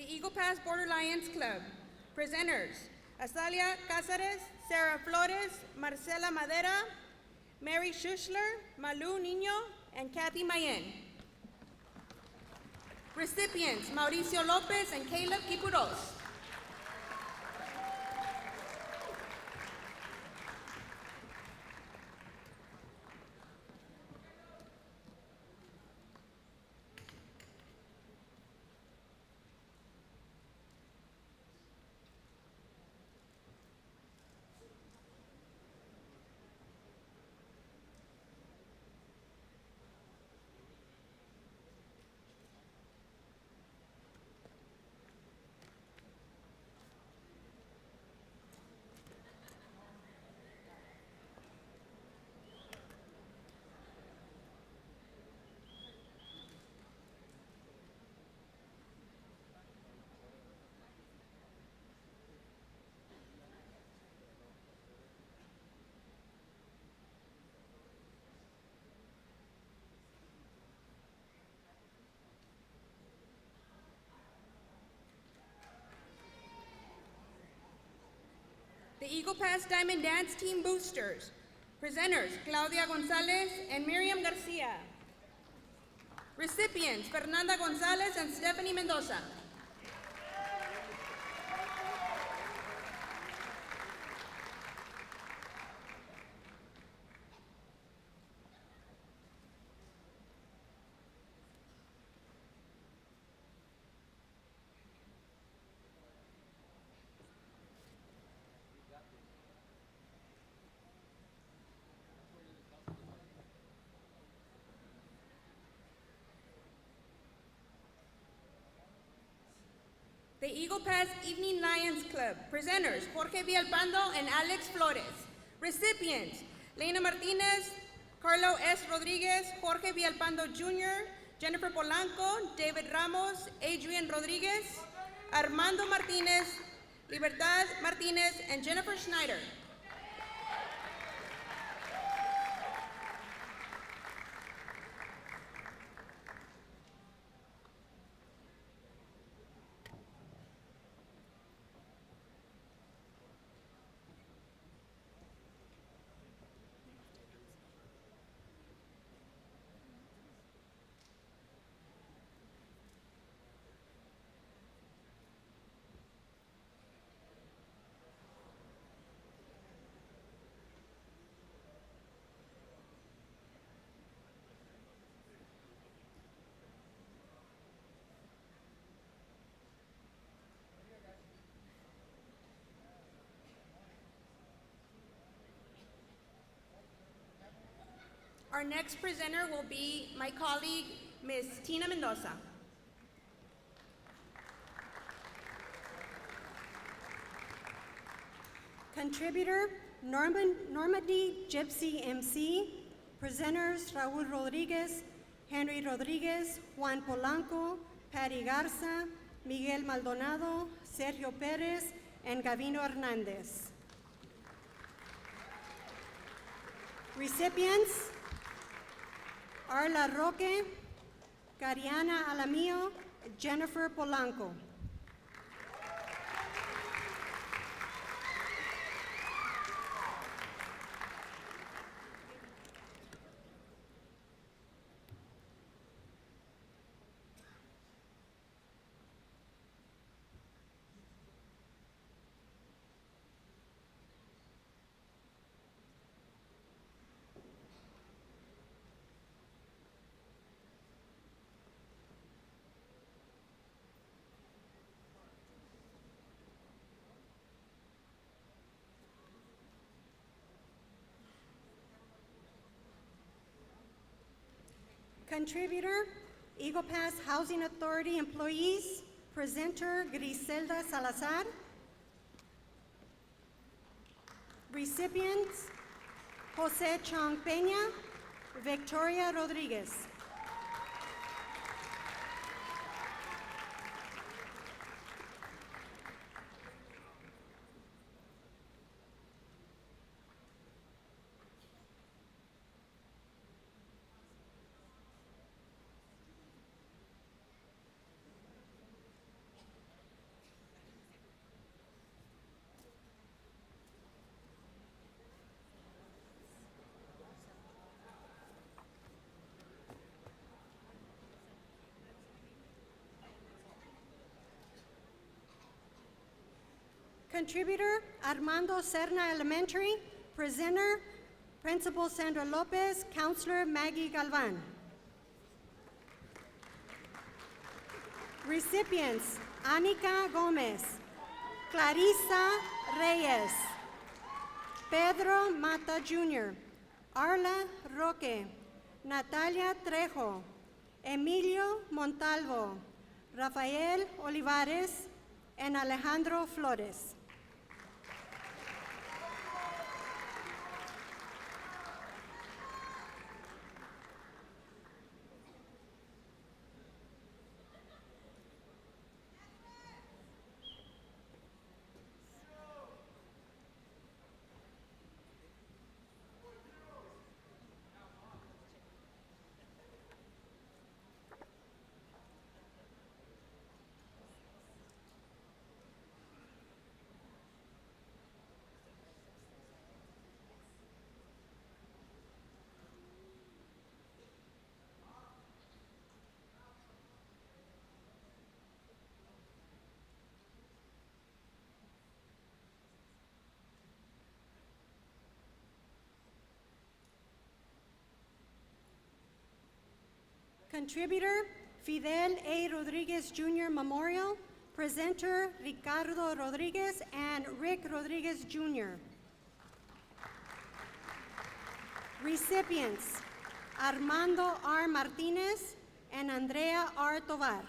Eagle Pass Border Lions Club. Presenters, Azalia Cázares, Sarah Flores, Marcela Madera, Mary Schuschler, Malu Nino, and Kathy Mayen. Recipients, Mauricio Lopez and Caleb Kipuros. The Eagle Pass Diamond Dance Team Boosters. Presenters, Claudia Gonzalez and Miriam Garcia. Recipients, Fernanda Gonzalez and Stephanie Mendoza. The Eagle Pass Evening Lions Club. Presenters, Jorge Villalpando and Alex Flores. Recipients, Lena Martinez, Carlo S. Rodriguez, Jorge Villalpando Jr., Jennifer Polanco, David Ramos, Adrian Rodriguez, Armando Martinez, Libertad Martinez, and Jennifer Schneider. Our next presenter will be my colleague, Ms. Tina Mendoza. Contributor, Normandy Gypsy MC. Presenters, Raul Rodriguez, Henry Rodriguez, Juan Polanco, Patty Garza, Miguel Maldonado, Sergio Perez, and Gavino Hernandez. Recipients, Arla Roque, Cariana Alamio, Jennifer Polanco. Contributor, Eagle Pass Housing Authority employees. Presenter, Griselda Salazar. Recipients, Jose Chong Peña, Victoria Rodriguez. Contributor, Armando Serna Elementary. Presenter, Principal Sandra Lopez, Counselor Maggie Galvan. Recipients, Anika Gomez, Clarissa Reyes, Pedro Mata Jr., Arla Roque, Natalia Trejo, Emilio Montalvo, Rafael Olivares, and Alejandro Flores. Contributor, Fidel A. Rodriguez Jr. Memorial. Presenter, Ricardo Rodriguez and Rick Rodriguez Jr. Recipients, Armando R. Martinez and Andrea R. Tovar.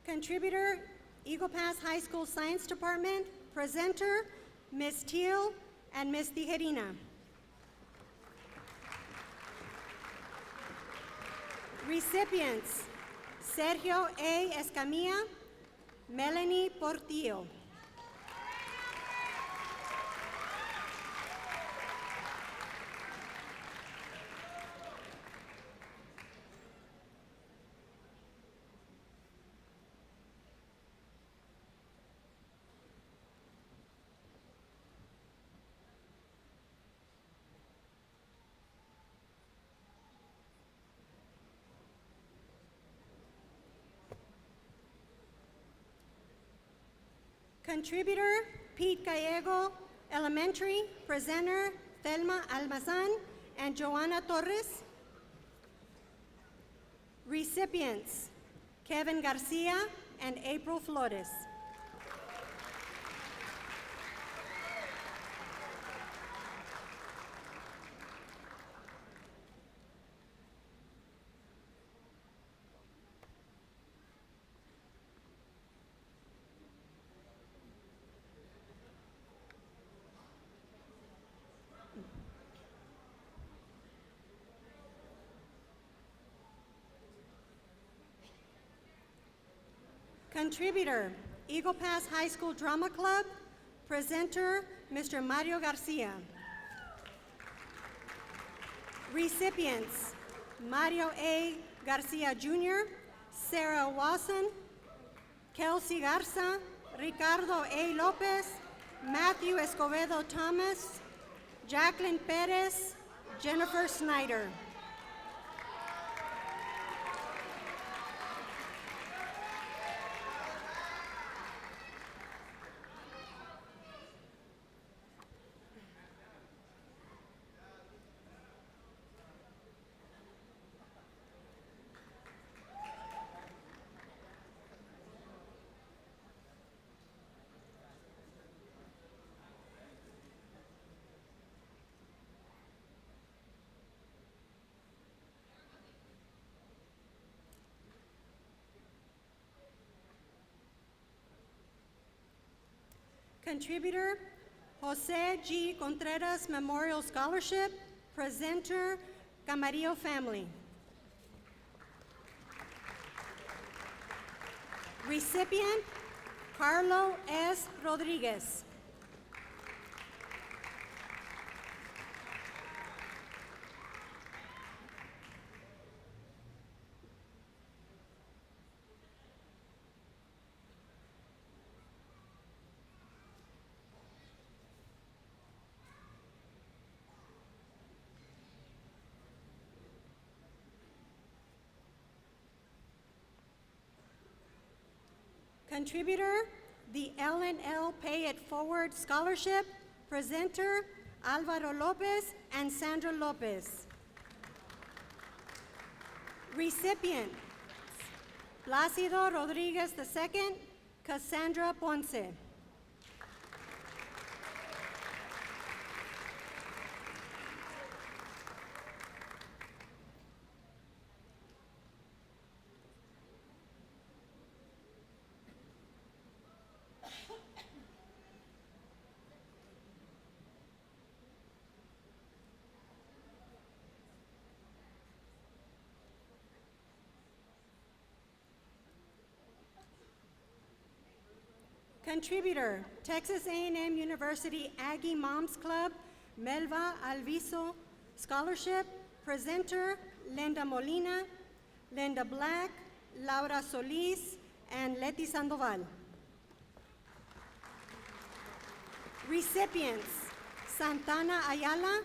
Contributor, Eagle Pass High School Science Department. Presenter, Ms. Teal and Ms. Tijerina. Recipients, Sergio A. Escamilla, Melanie Portillo. Contributor, Pete Gallego Elementary. Presenter, Thelma Almazan and Joanna Torres. Recipients, Kevin Garcia and April Flores. Contributor, Eagle Pass High School Drama Club. Presenter, Mr. Mario Garcia. Recipients, Mario A. Garcia Jr., Sarah Wasson, Kelsey Garza, Ricardo A. Lopez, Matthew Escobedo Thomas, Jacqueline Perez, Jennifer Snyder. Contributor, Jose G. Contreras Memorial Scholarship. Presenter, Camarillo family. Recipient, Carlo S. Rodriguez. Contributor, the L&L Pay It Forward Scholarship, presenter, Alvaro Lopez and Sandra Lopez. Recipient, Plácido Rodriguez II, Cassandra Ponce. Contributor, Texas A&M University Aggie Moms Club, Melva Alviso Scholarship, presenter, Linda Molina, Linda Black, Laura Solis, and Leti Sandoval. Recipients, Santana Ayala,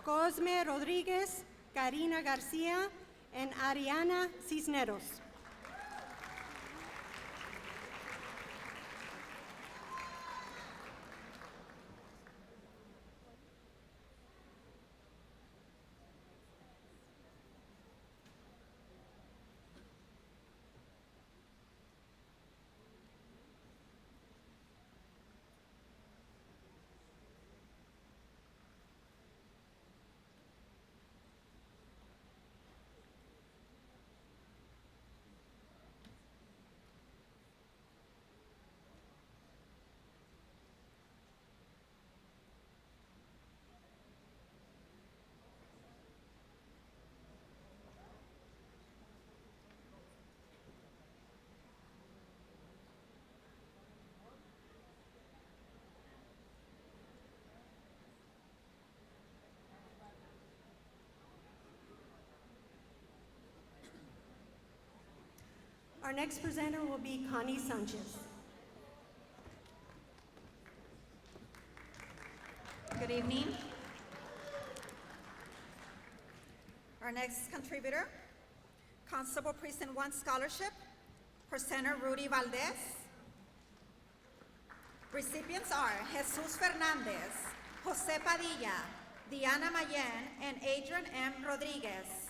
Cosme Rodriguez, Karina Garcia, and Ariana Cisneros. Our next presenter will be Connie Sanchez. Good evening. Our next contributor, Constable Precinct 1 Scholarship, presenter Rudy Valdez. Recipients are Jesus Fernandez, Jose Padilla, Diana Mayen, and Adrian M. Rodriguez.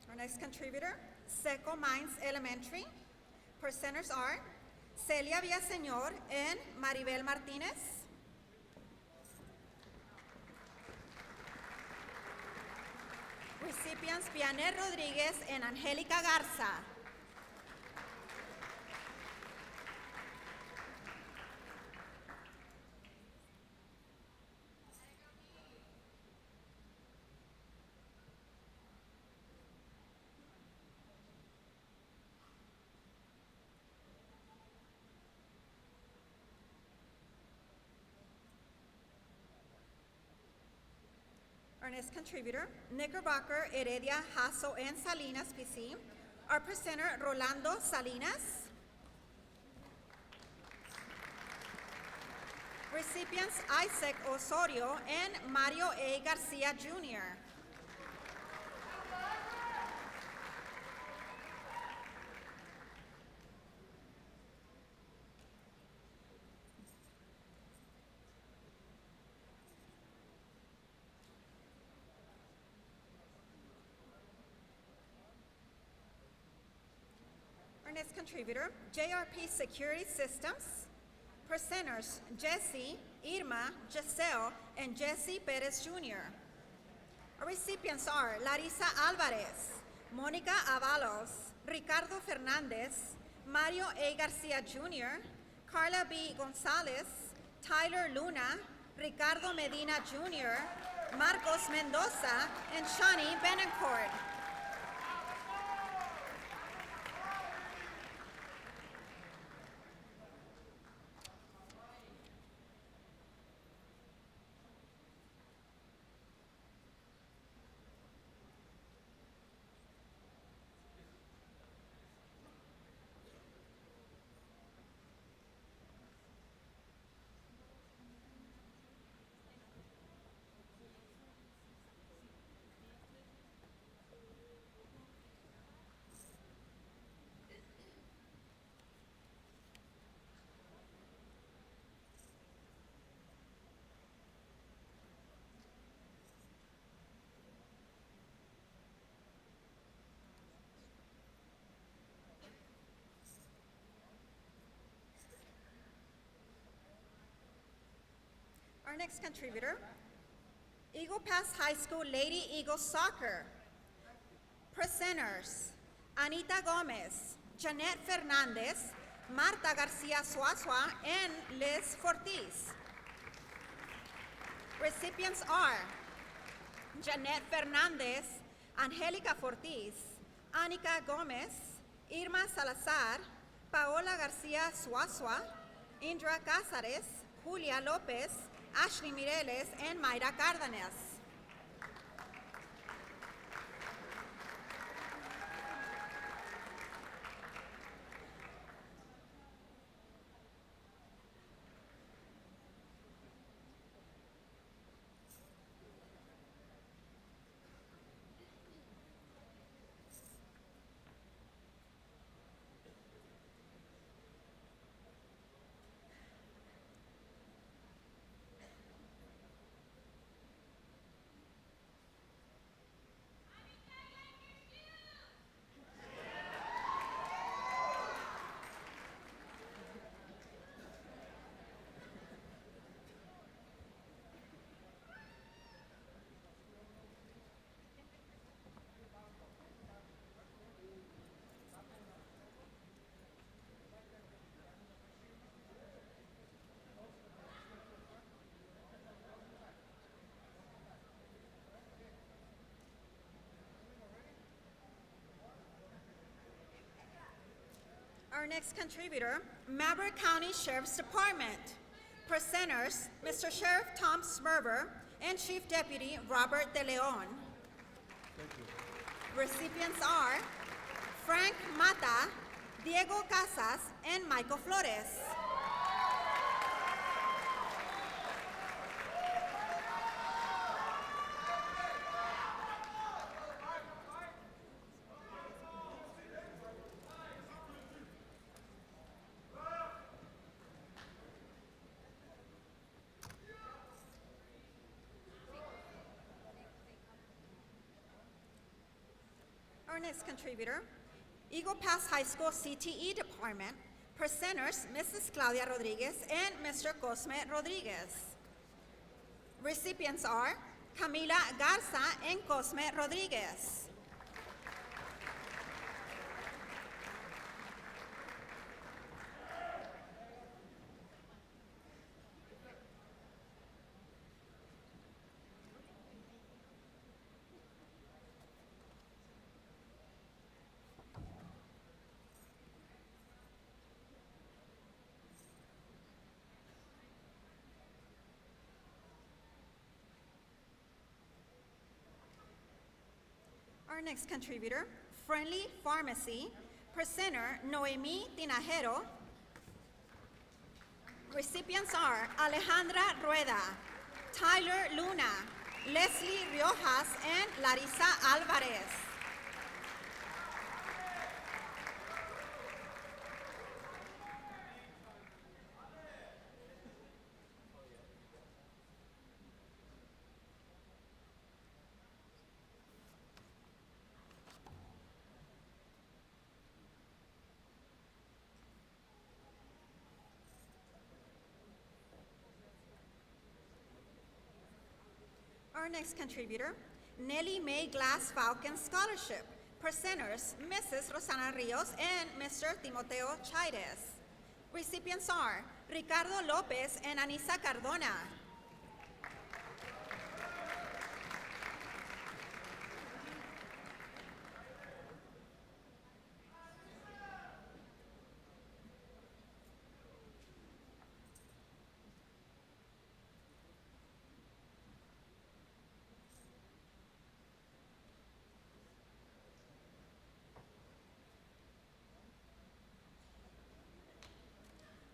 Our next contributor, Seco Mines Elementary. Presenters are Celia Villaseñor and Maribel Martinez. Recipients, Vianey Rodriguez and Angelica Garza. Our next contributor, Knickerbocker, Heredia, Hasso, and Salinas, PC. Our presenter, Rolando Salinas. Recipients, Isaac Osorio and Mario A. Garcia, Jr. Our next contributor, JRP Security Systems. Presenters Jesse, Irma, Giselle, and Jesse Perez Jr. Our recipients are Larissa Alvarez, Monica Avalos, Ricardo Fernandez, Mario A. Garcia Jr., Carla B. Gonzalez, Tyler Luna, Ricardo Medina Jr., Marcos Mendoza, and Shani Benencourt. Our next contributor, Eagle Pass High School Lady Eagles Soccer. Presenters, Anita Gomez, Janet Fernandez, Marta Garcia Suazua, and Liz Fortis. Recipients are Janet Fernandez, Angelica Fortis, Anika Gomez, Irma Salazar, Paola Garcia Suazua, Indra Cázares, Julia Lopez, Ashley Mireles, and Mayra Cárdenas. Our next contributor, Maverick County Sheriff's Department. Presenters, Mr. Sheriff Tom Smerver and Chief Deputy Robert De Leon. Recipients are Frank Mata, Diego Casas, and Michael Flores. Our next contributor, Eagle Pass High School CTE Department. Presenters, Mrs. Claudia Rodriguez and Mr. Cosme Rodriguez. Recipients are Camila Garza and Cosme Rodriguez. Our next contributor, Friendly Pharmacy. Presenter, Noemi Tinajero. Recipients are Alejandra Rueda, Tyler Luna, Leslie Riojas, and Larissa Alvarez. Our next contributor, Nellie May Glass Falcon Scholarship. Presenters, Mrs. Rosana Rios and Mr. Timoteo Chaides. Recipients are Ricardo Lopez and Anisa Cardona.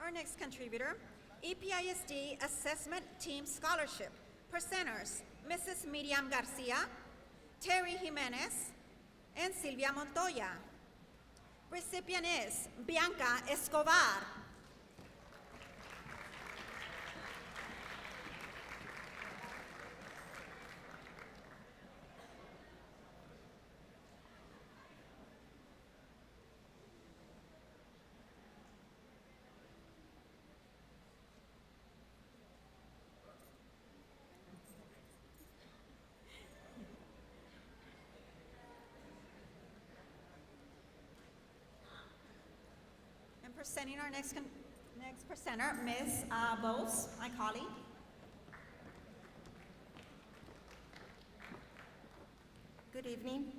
Our next contributor, EPISD Assessment Team Scholarship. Presenters, Mrs. Miriam Garcia, Terry Jimenez, and Silvia Montoya. Recipient is Bianca Escobar. And presenting our next presenter, Ms. Bose, my colleague. Good evening.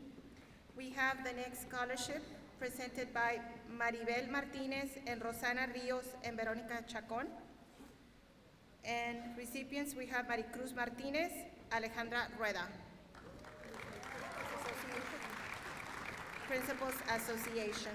We have the next scholarship presented by Maribel Martinez and Rosana Rios and Veronica Chacon. And recipients, we have Maricruz Martinez, Alejandra Rueda. Principals Association.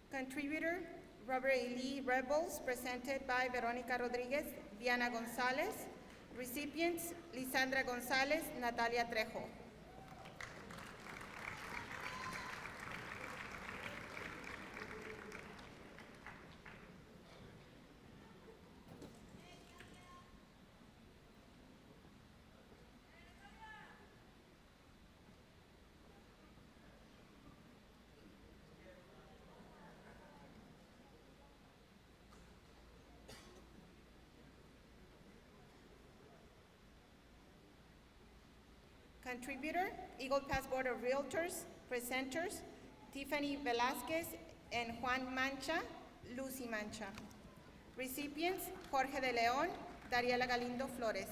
Contributor, Robert E. Lee Rebels, presented by Veronica Rodriguez, Diana Gonzalez. Recipients, Lisandra Gonzalez, Natalia Trejo. Contributor, Eagle Pass Board of Realtors. Presenters, Tiffany Velasquez and Juan Mancha, Lucy Mancha. Recipients, Jorge de Leon, Dariela Galindo Flores.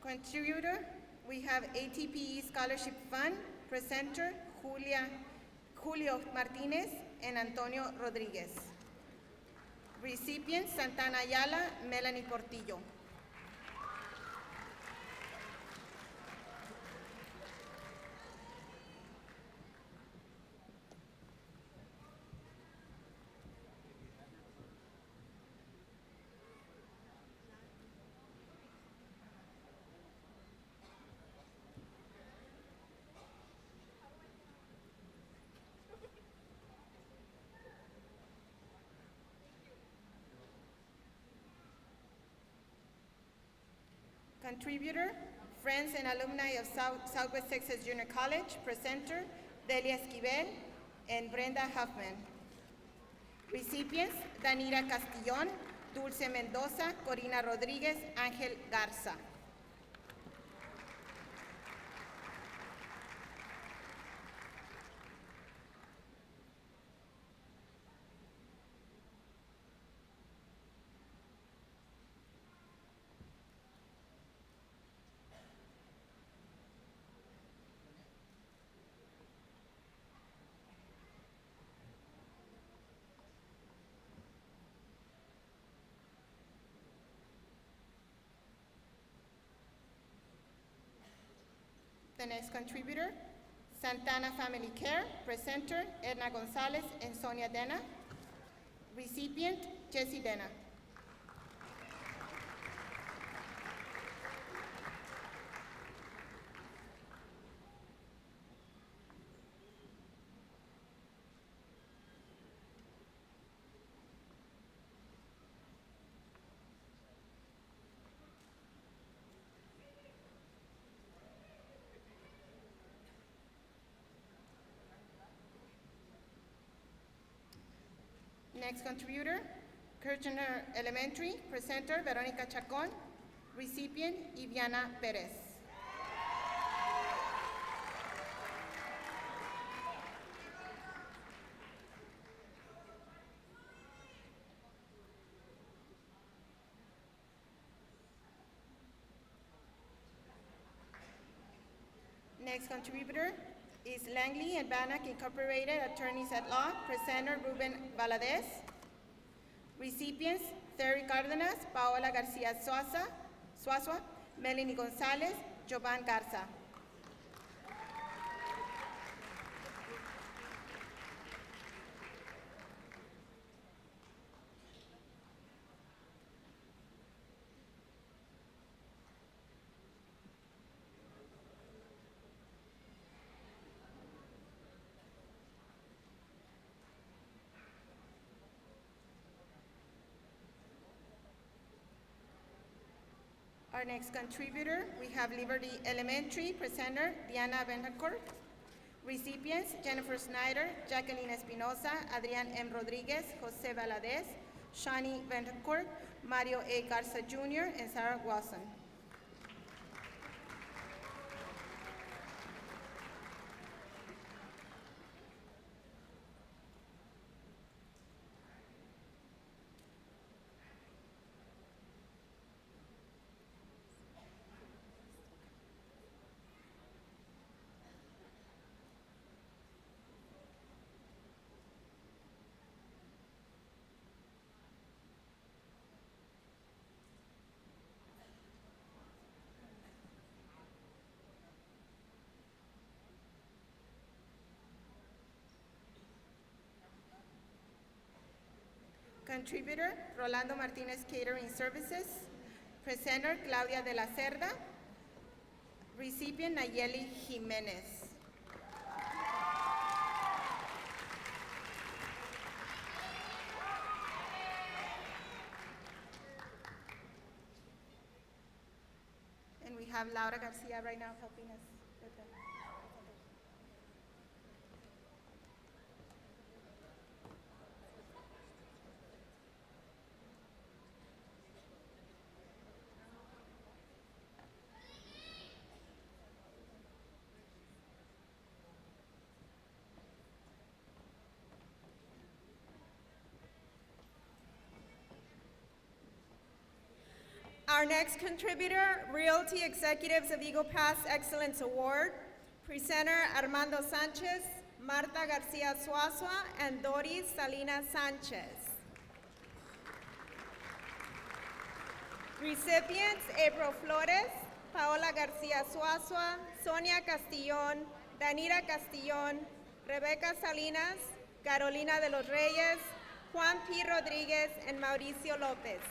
Contributor, we have ATPE Scholarship Fund. Presenter, Julio Martinez and Antonio Rodriguez. Recipients, Santana Ayala, Melanie Portillo. Contributor, Friends and Alumni of Southwest Texas Junior College. Presenter, Delia Esquivel and Brenda Huffman. Recipients, Danira Castillon, Dulce Mendoza, Corina Rodriguez, Ángel Garza. the next contributor, Santana Family Care, presenter, Edna Gonzalez and Sonia Dena. Recipient, Jessie Dena. Next contributor, Kirchner Elementary, presenter, Veronica Chacon. Recipient, Iviana Perez. Next contributor is Langley and Bannock Incorporated, attorneys at law, presenter Ruben Valadez. Recipients, Terry Cardenas, Paola Garcia Suazua, Melanie Gonzalez, Jovan Garza. Our next contributor, we have Liberty Elementary, presenter, Diana Benjacourt. Recipients, Jennifer Snyder, Jacqueline Espinosa, Adrian M. Rodriguez, Jose Valadez, Shani Benjacourt, Mario A. Garza Jr., and Sarah Wilson. Contributor, Rolando Martinez Catering Services. Presenter, Claudia de la Cerda. Recipient, Nayeli Jimenez. And we have Laura Garcia right now helping us with that. Our next contributor, Realty Executives of Eagle Pass Excellence Award, presenter Armando Sanchez, Marta Garcia Suazua, and Doris Salinas Sanchez. Recipients, April Flores, Paola Garcia Suazua, Sonia Castillon, Danira Castillon, Rebecca Salinas, Carolina de los Reyes, Juan P. Rodriguez, and Mauricio Lopez.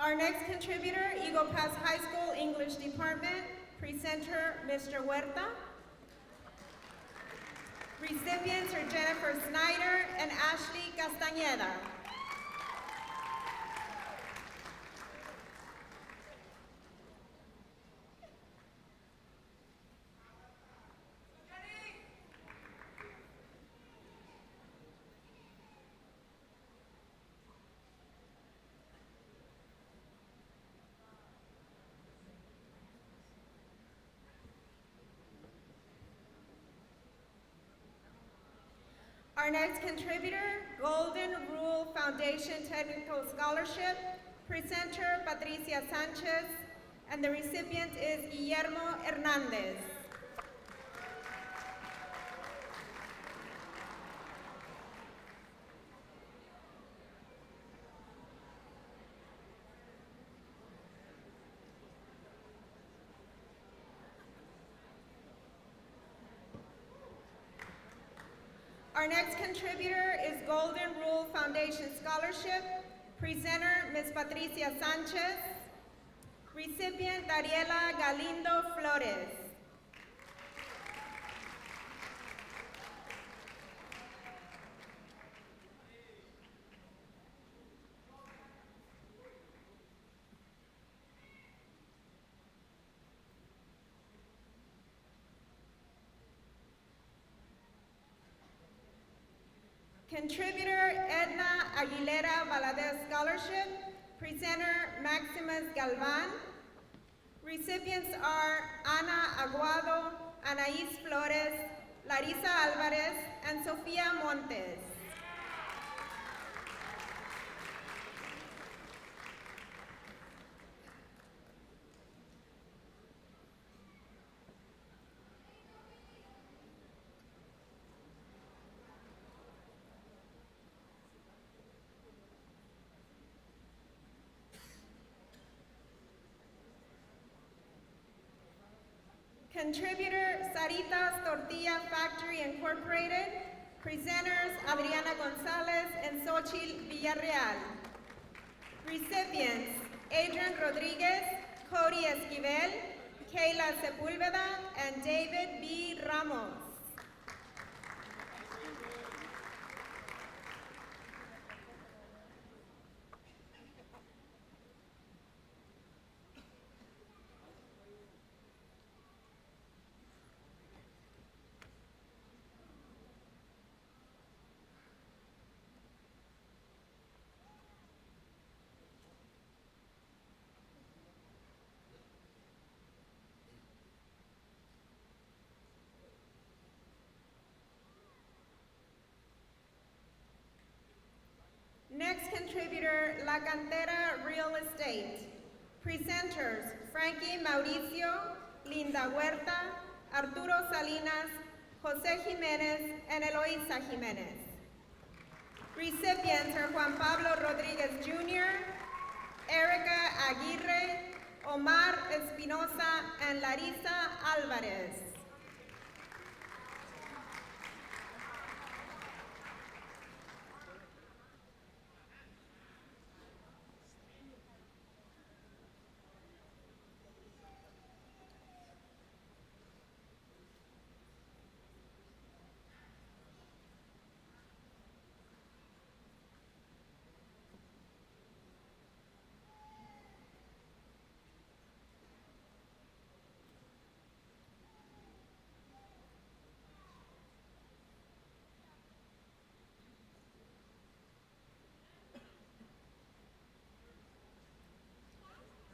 Our next contributor, Eagle Pass High School English Department, presenter Mr. Huerta. Recipients are Jennifer Snyder and Ashley Castañeda. Our next contributor, Golden Rule Foundation Technical Scholarship, presenter Patricia Sanchez, and the recipient is Guillermo Hernandez. Our next contributor is Golden Rule Foundation Scholarship, presenter Ms. Patricia Sanchez, recipient Dariela Galindo Flores. Contributor Edna Aguilera Valadez Scholarship, presenter Maximus Galvan. Recipients are Ana Aguado, Anaís Flores, Larissa Alvarez, and Sofia Montes. Contributor Saritas Tortilla Factory Incorporated, presenters Adriana Gonzalez and Xochitl Villarreal. Recipients Adrian Rodriguez, Cody Esquivel, Kayla Sepulveda, and David B. Ramos. Next contributor, La Cantera Real Estate. Presenters, Frankie Mauricio, Linda Huerta, Arturo Salinas, Jose Jimenez, and Eloisa Jimenez. Recipients are Juan Pablo Rodriguez Jr., Erica Aguirre, Omar Espinosa, and Larissa Alvarez.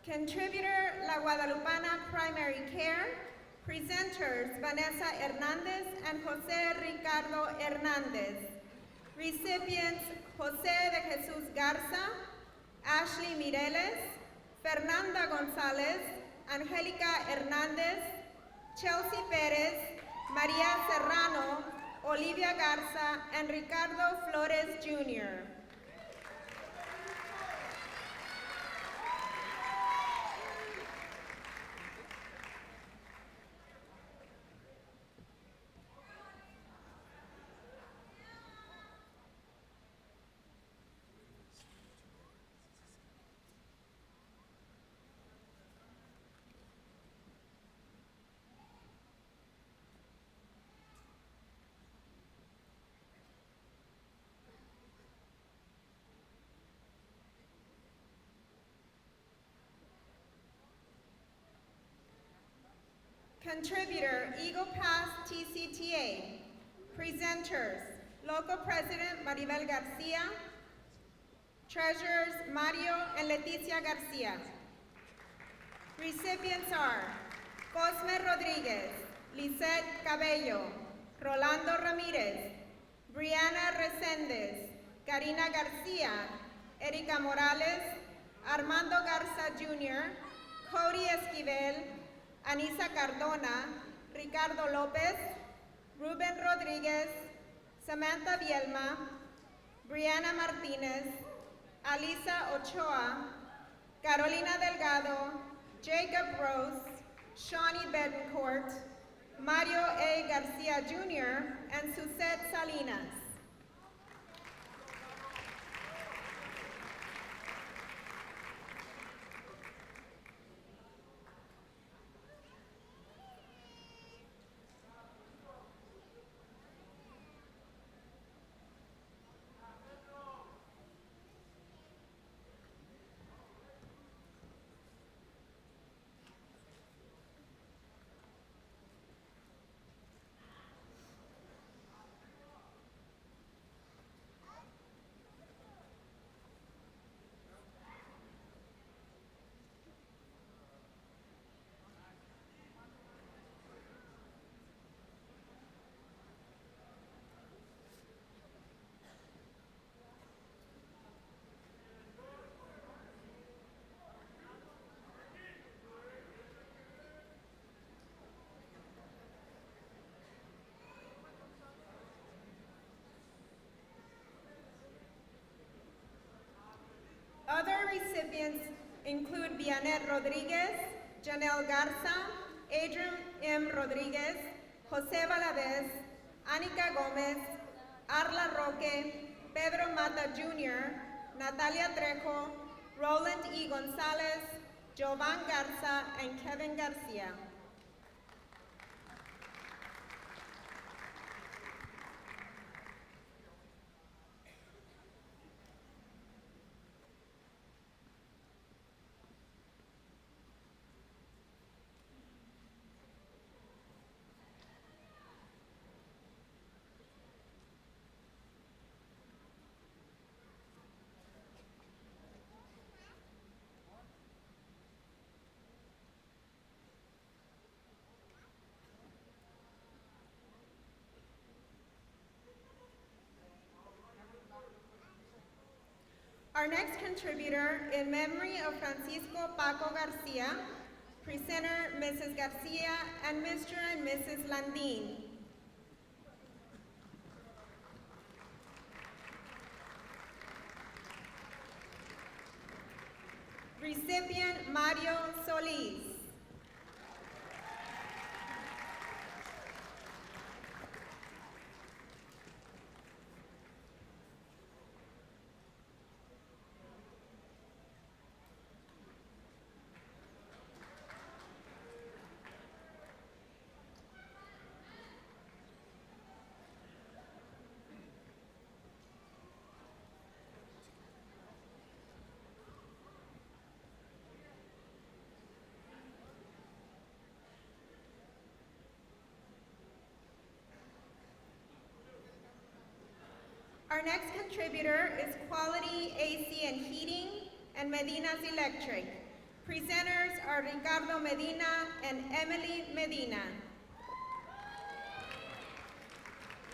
Contributor La Guadalupana Primary Care. Presenters Vanessa Hernandez and Jose Ricardo Hernandez. Recipients Jose de Jesus Garza, Ashley Mireles, Fernanda Gonzalez, Angelica Hernandez, Chelsea Perez, Maria Serrano, Olivia Garza, and Ricardo Flores Jr. Contributor, Eagle Pass TCTA. Presenters, Local President Maribel Garcia. Treasurers, Mario and Leticia Garcia. Recipients are Cosme Rodriguez, Lisette Cabello, Rolando Ramirez, Brianna Resendez, Karina Garcia, Erika Morales, Armando Garza Jr., Cody Esquivel, Anisa Cardona, Ricardo Lopez, Ruben Rodriguez, Samantha Bielma, Brianna Martinez, Alisa Ochoa, Carolina Delgado, Jacob Rose, Shawnee Betancourt, Mario A. Garcia Jr., and Suzette Salinas. Other recipients include Vianet Rodriguez, Janelle Garza, Adrian M. Rodriguez, Jose Valadez, Anika Gomez, Arla Roque, Pedro Mata Jr., Natalia Trejo, Roland E. Gonzalez, Jovan Garza, and Kevin Garcia. Our next contributor, in memory of Francisco Paco Garcia, presenter Mrs. Garcia and Mr. and Mrs. Landin. Recipient Mario Solis. Our next contributor is Quality AC and Heating and Medina's Electric. Presenters are Ricardo Medina and Emily Medina.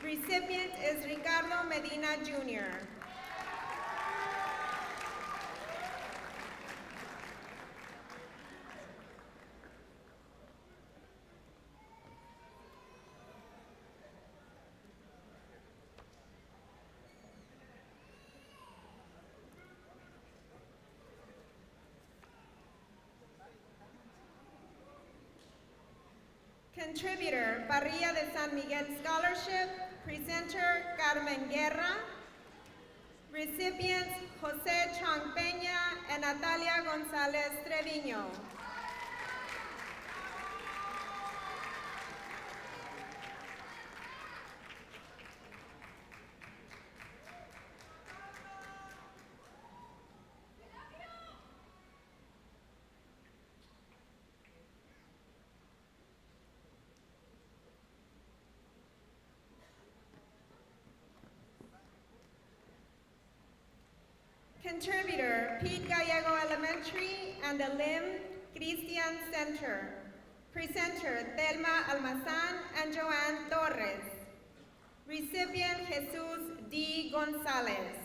Recipient is Ricardo Medina Jr. Contributor, Parrilla de San Miguel Scholarship, presenter Carmen Guerra, recipients Jose Chong Peña and Natalia Gonzalez Treviño. Contributor, Pete Gallego Elementary and the Lim Christian Center. Presenter, Thelma Almazan and Joanne Torres. Recipient Jesus D. Gonzalez.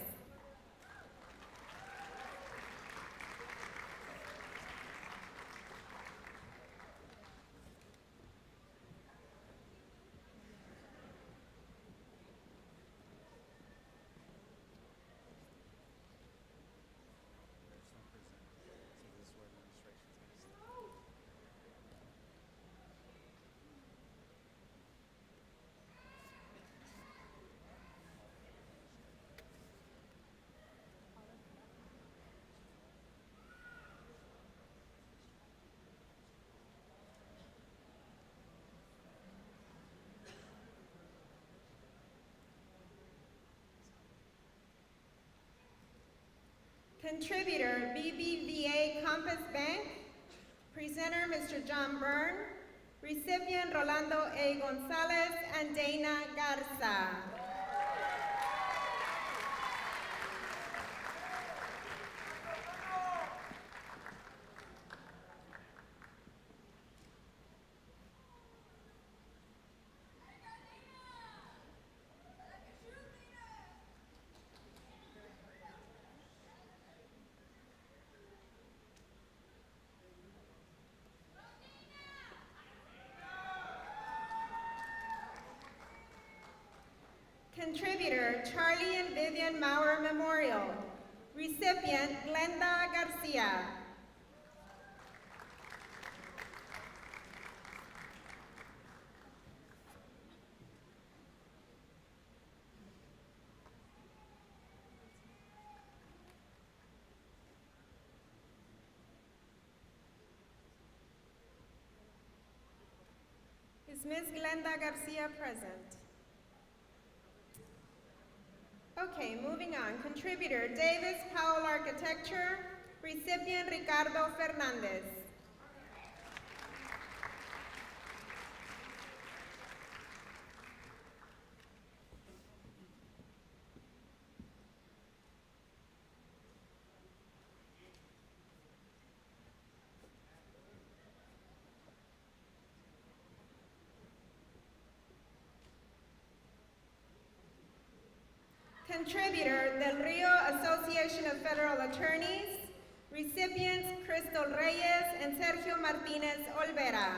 Contributor, BBVA Compass Bank. Presenter, Mr. John Byrne. Recipient, Rolando A. Gonzalez and Dana Garza. Contributor, Charlie and Vivian Maurer Memorial. Recipient, Glenda Garcia. Is Ms. Glenda Garcia present? Okay, moving on. Contributor, Davis Powell Architecture. Recipient, Ricardo Fernandez. Contributor, Del Rio Association of Federal Attorneys. Recipients, Crystal Reyes and Sergio Martinez Olvera.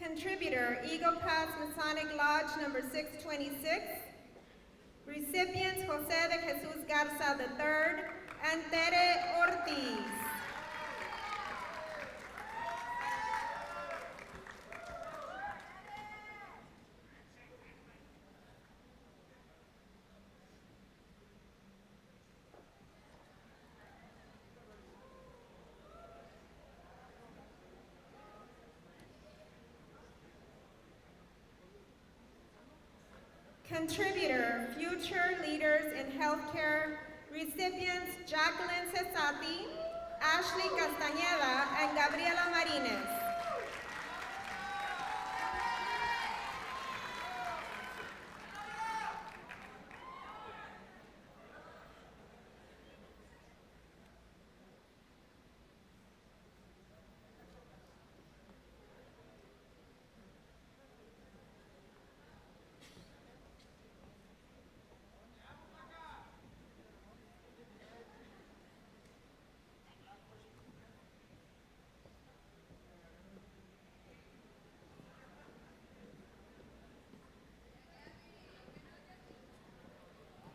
Contributor, Eagle Pass Masonic Lodge number 626. Recipients, Jose de Jesus Garza III and Tere Ortiz. Contributor, Future Leaders in Healthcare. Recipients, Jacqueline Cesati, Ashley Castañeda, and Gabriela Marínez.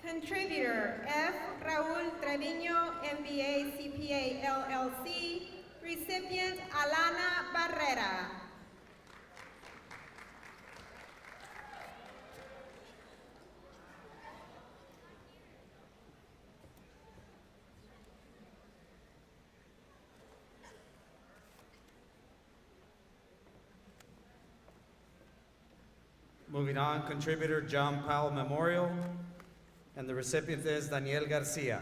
Contributor, F. Raúl Treviño, MBA CPA LLC. Recipient, Alana Barrera. Moving on, contributor John Powell Memorial, and the recipient is Daniel Garcia.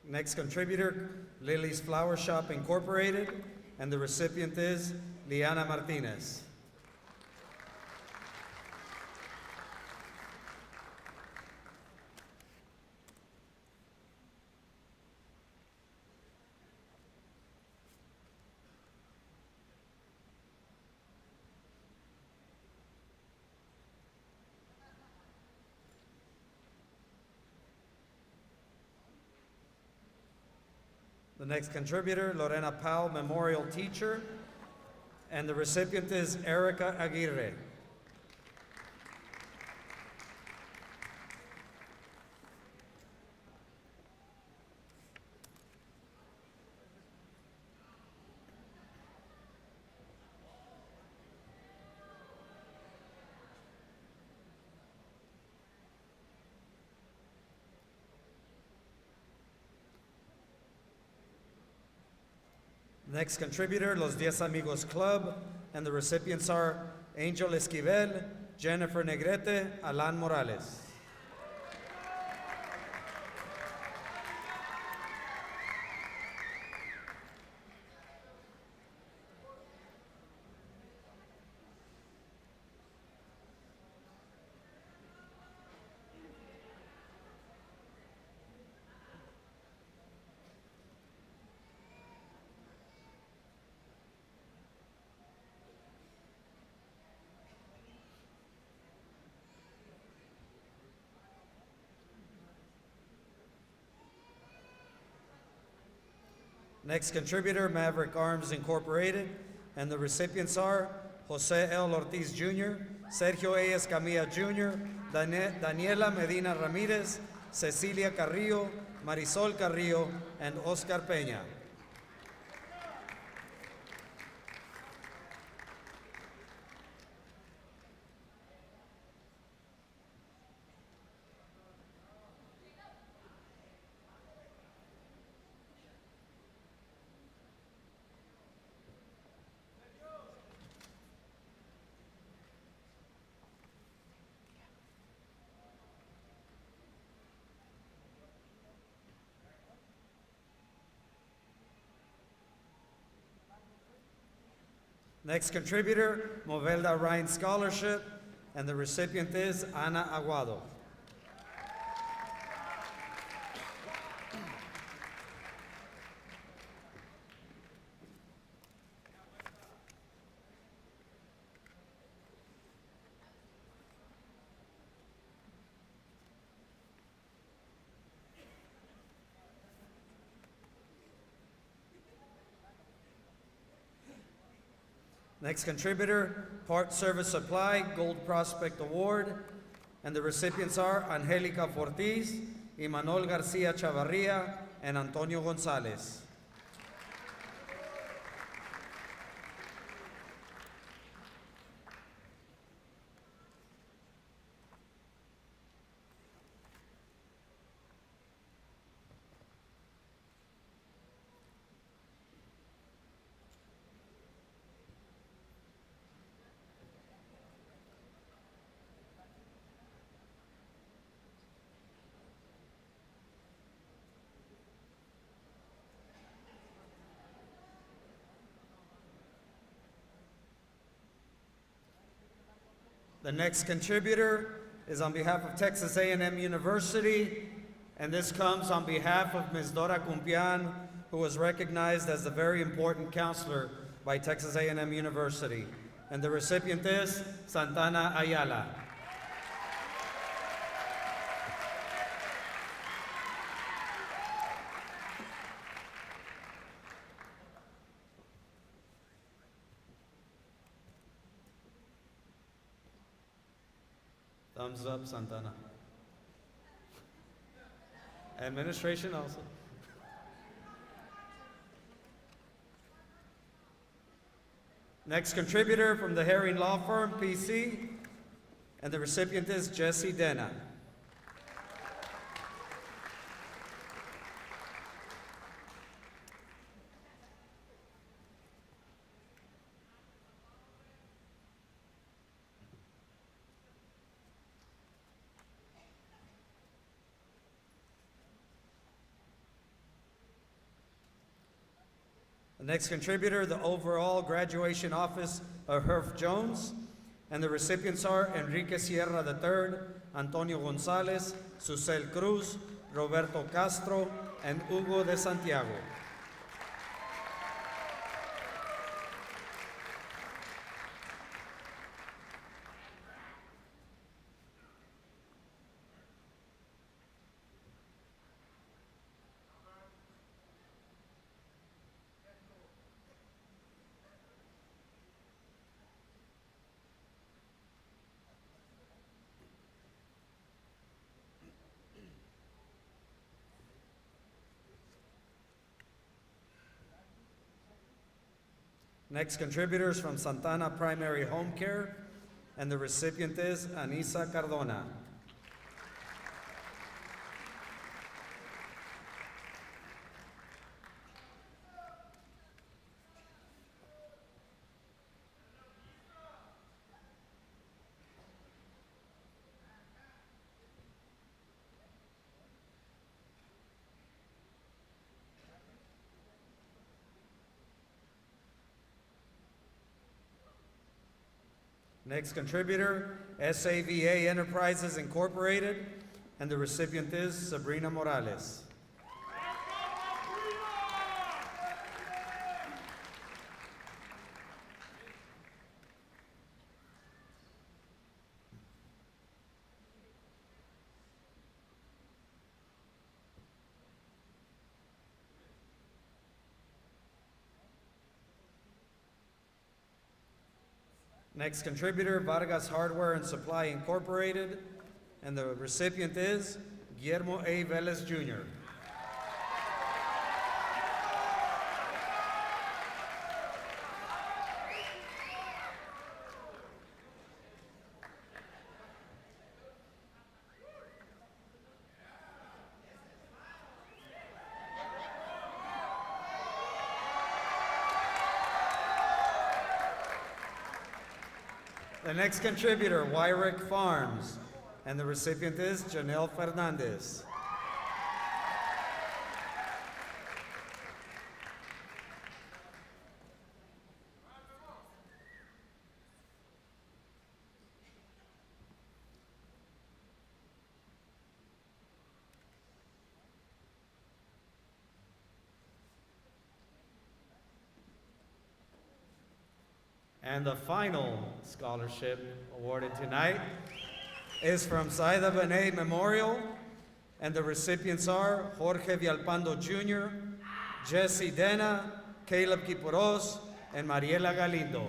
Next contributor, Lily's Flower Shop Incorporated, and the recipient is Liana Martinez. The next contributor, Lorena Powell, Memorial Teacher, and the recipient is Erica Aguirre. Next contributor, Los Diez Amigos Club, and the recipients are Angel Esquivel, Jennifer Negrete, Alan Morales. Next contributor, Maverick Arms Incorporated, and the recipients are Jose L. Ortiz Jr., Sergio A. Escamilla Jr., Daniela Medina Ramirez, Cecilia Carrillo, Marisol Carrillo, and Oscar Peña. Next contributor, Movelda Ryan Scholarship, and the recipient is Ana Aguado. Next contributor, Part Service Supply, Gold Prospect Award, and the recipients are Angelica Fortiz, Imanol Garcia Chavarria, and Antonio Gonzalez. The next contributor is on behalf of Texas A&M University, and this comes on behalf of Ms. Dora Cumpian, who was recognized as a very important counselor by Texas A&M University. And the recipient is Santana Ayala. Thumbs up, Santana. Administration also. Next contributor from the Herring Law Firm, PC, and the recipient is Jesse Dena. The next contributor, the overall graduation office of Herf Jones, and the recipients are Enrique Sierra III, Antonio Gonzalez, Susel Cruz, Roberto Castro, and Hugo de Santiago. Next contributors from Santana Primary Home Care, and the recipient is Anisa Cardona. Next contributor, SAVA Enterprises Incorporated, and the recipient is Sabrina Morales. Next contributor, Vargas Hardware and Supply Incorporated, and the recipient is Guillermo A. Velez Jr. The next contributor, Wyrick Farms, and the recipient is Janelle Fernandez. And the final scholarship awarded tonight is from Zaida Benet Memorial, and the recipients are Jorge Villalpando Jr., Jesse Dena, Caleb Kiporos, and Mariela Galindo.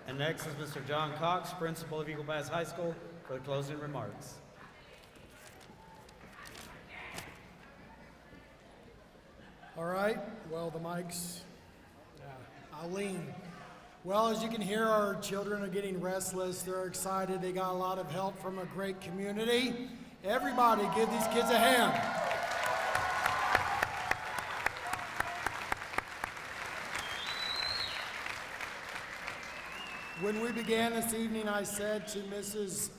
And next is Mr. John Cox, principal of Eagle Pass High School, for the closing remarks. All right, well, the mics, I'll lean. Well, as you can hear, our children are getting restless. They're excited. They got a lot of help from a great community. Everybody give these kids a hand. When we began this evening, I said to Mrs.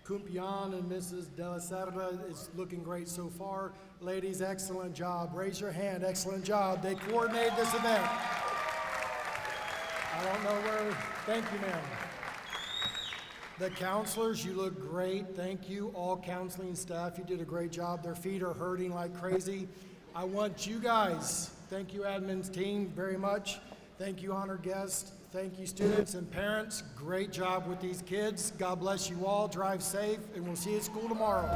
Kumpian and Mrs. De La Cerda, it's looking great so far. Ladies, excellent job. Raise your hand, excellent job. They coordinated this event. I don't know where, thank you, ma'am. The counselors, you look great. Thank you. All counseling staff, you did a great job. Their feet are hurting like crazy. I want you guys, thank you admin's team very much. Thank you honored guests. Thank you students and parents. Great job with these kids. God bless you all. Drive safe and we'll see you at school tomorrow.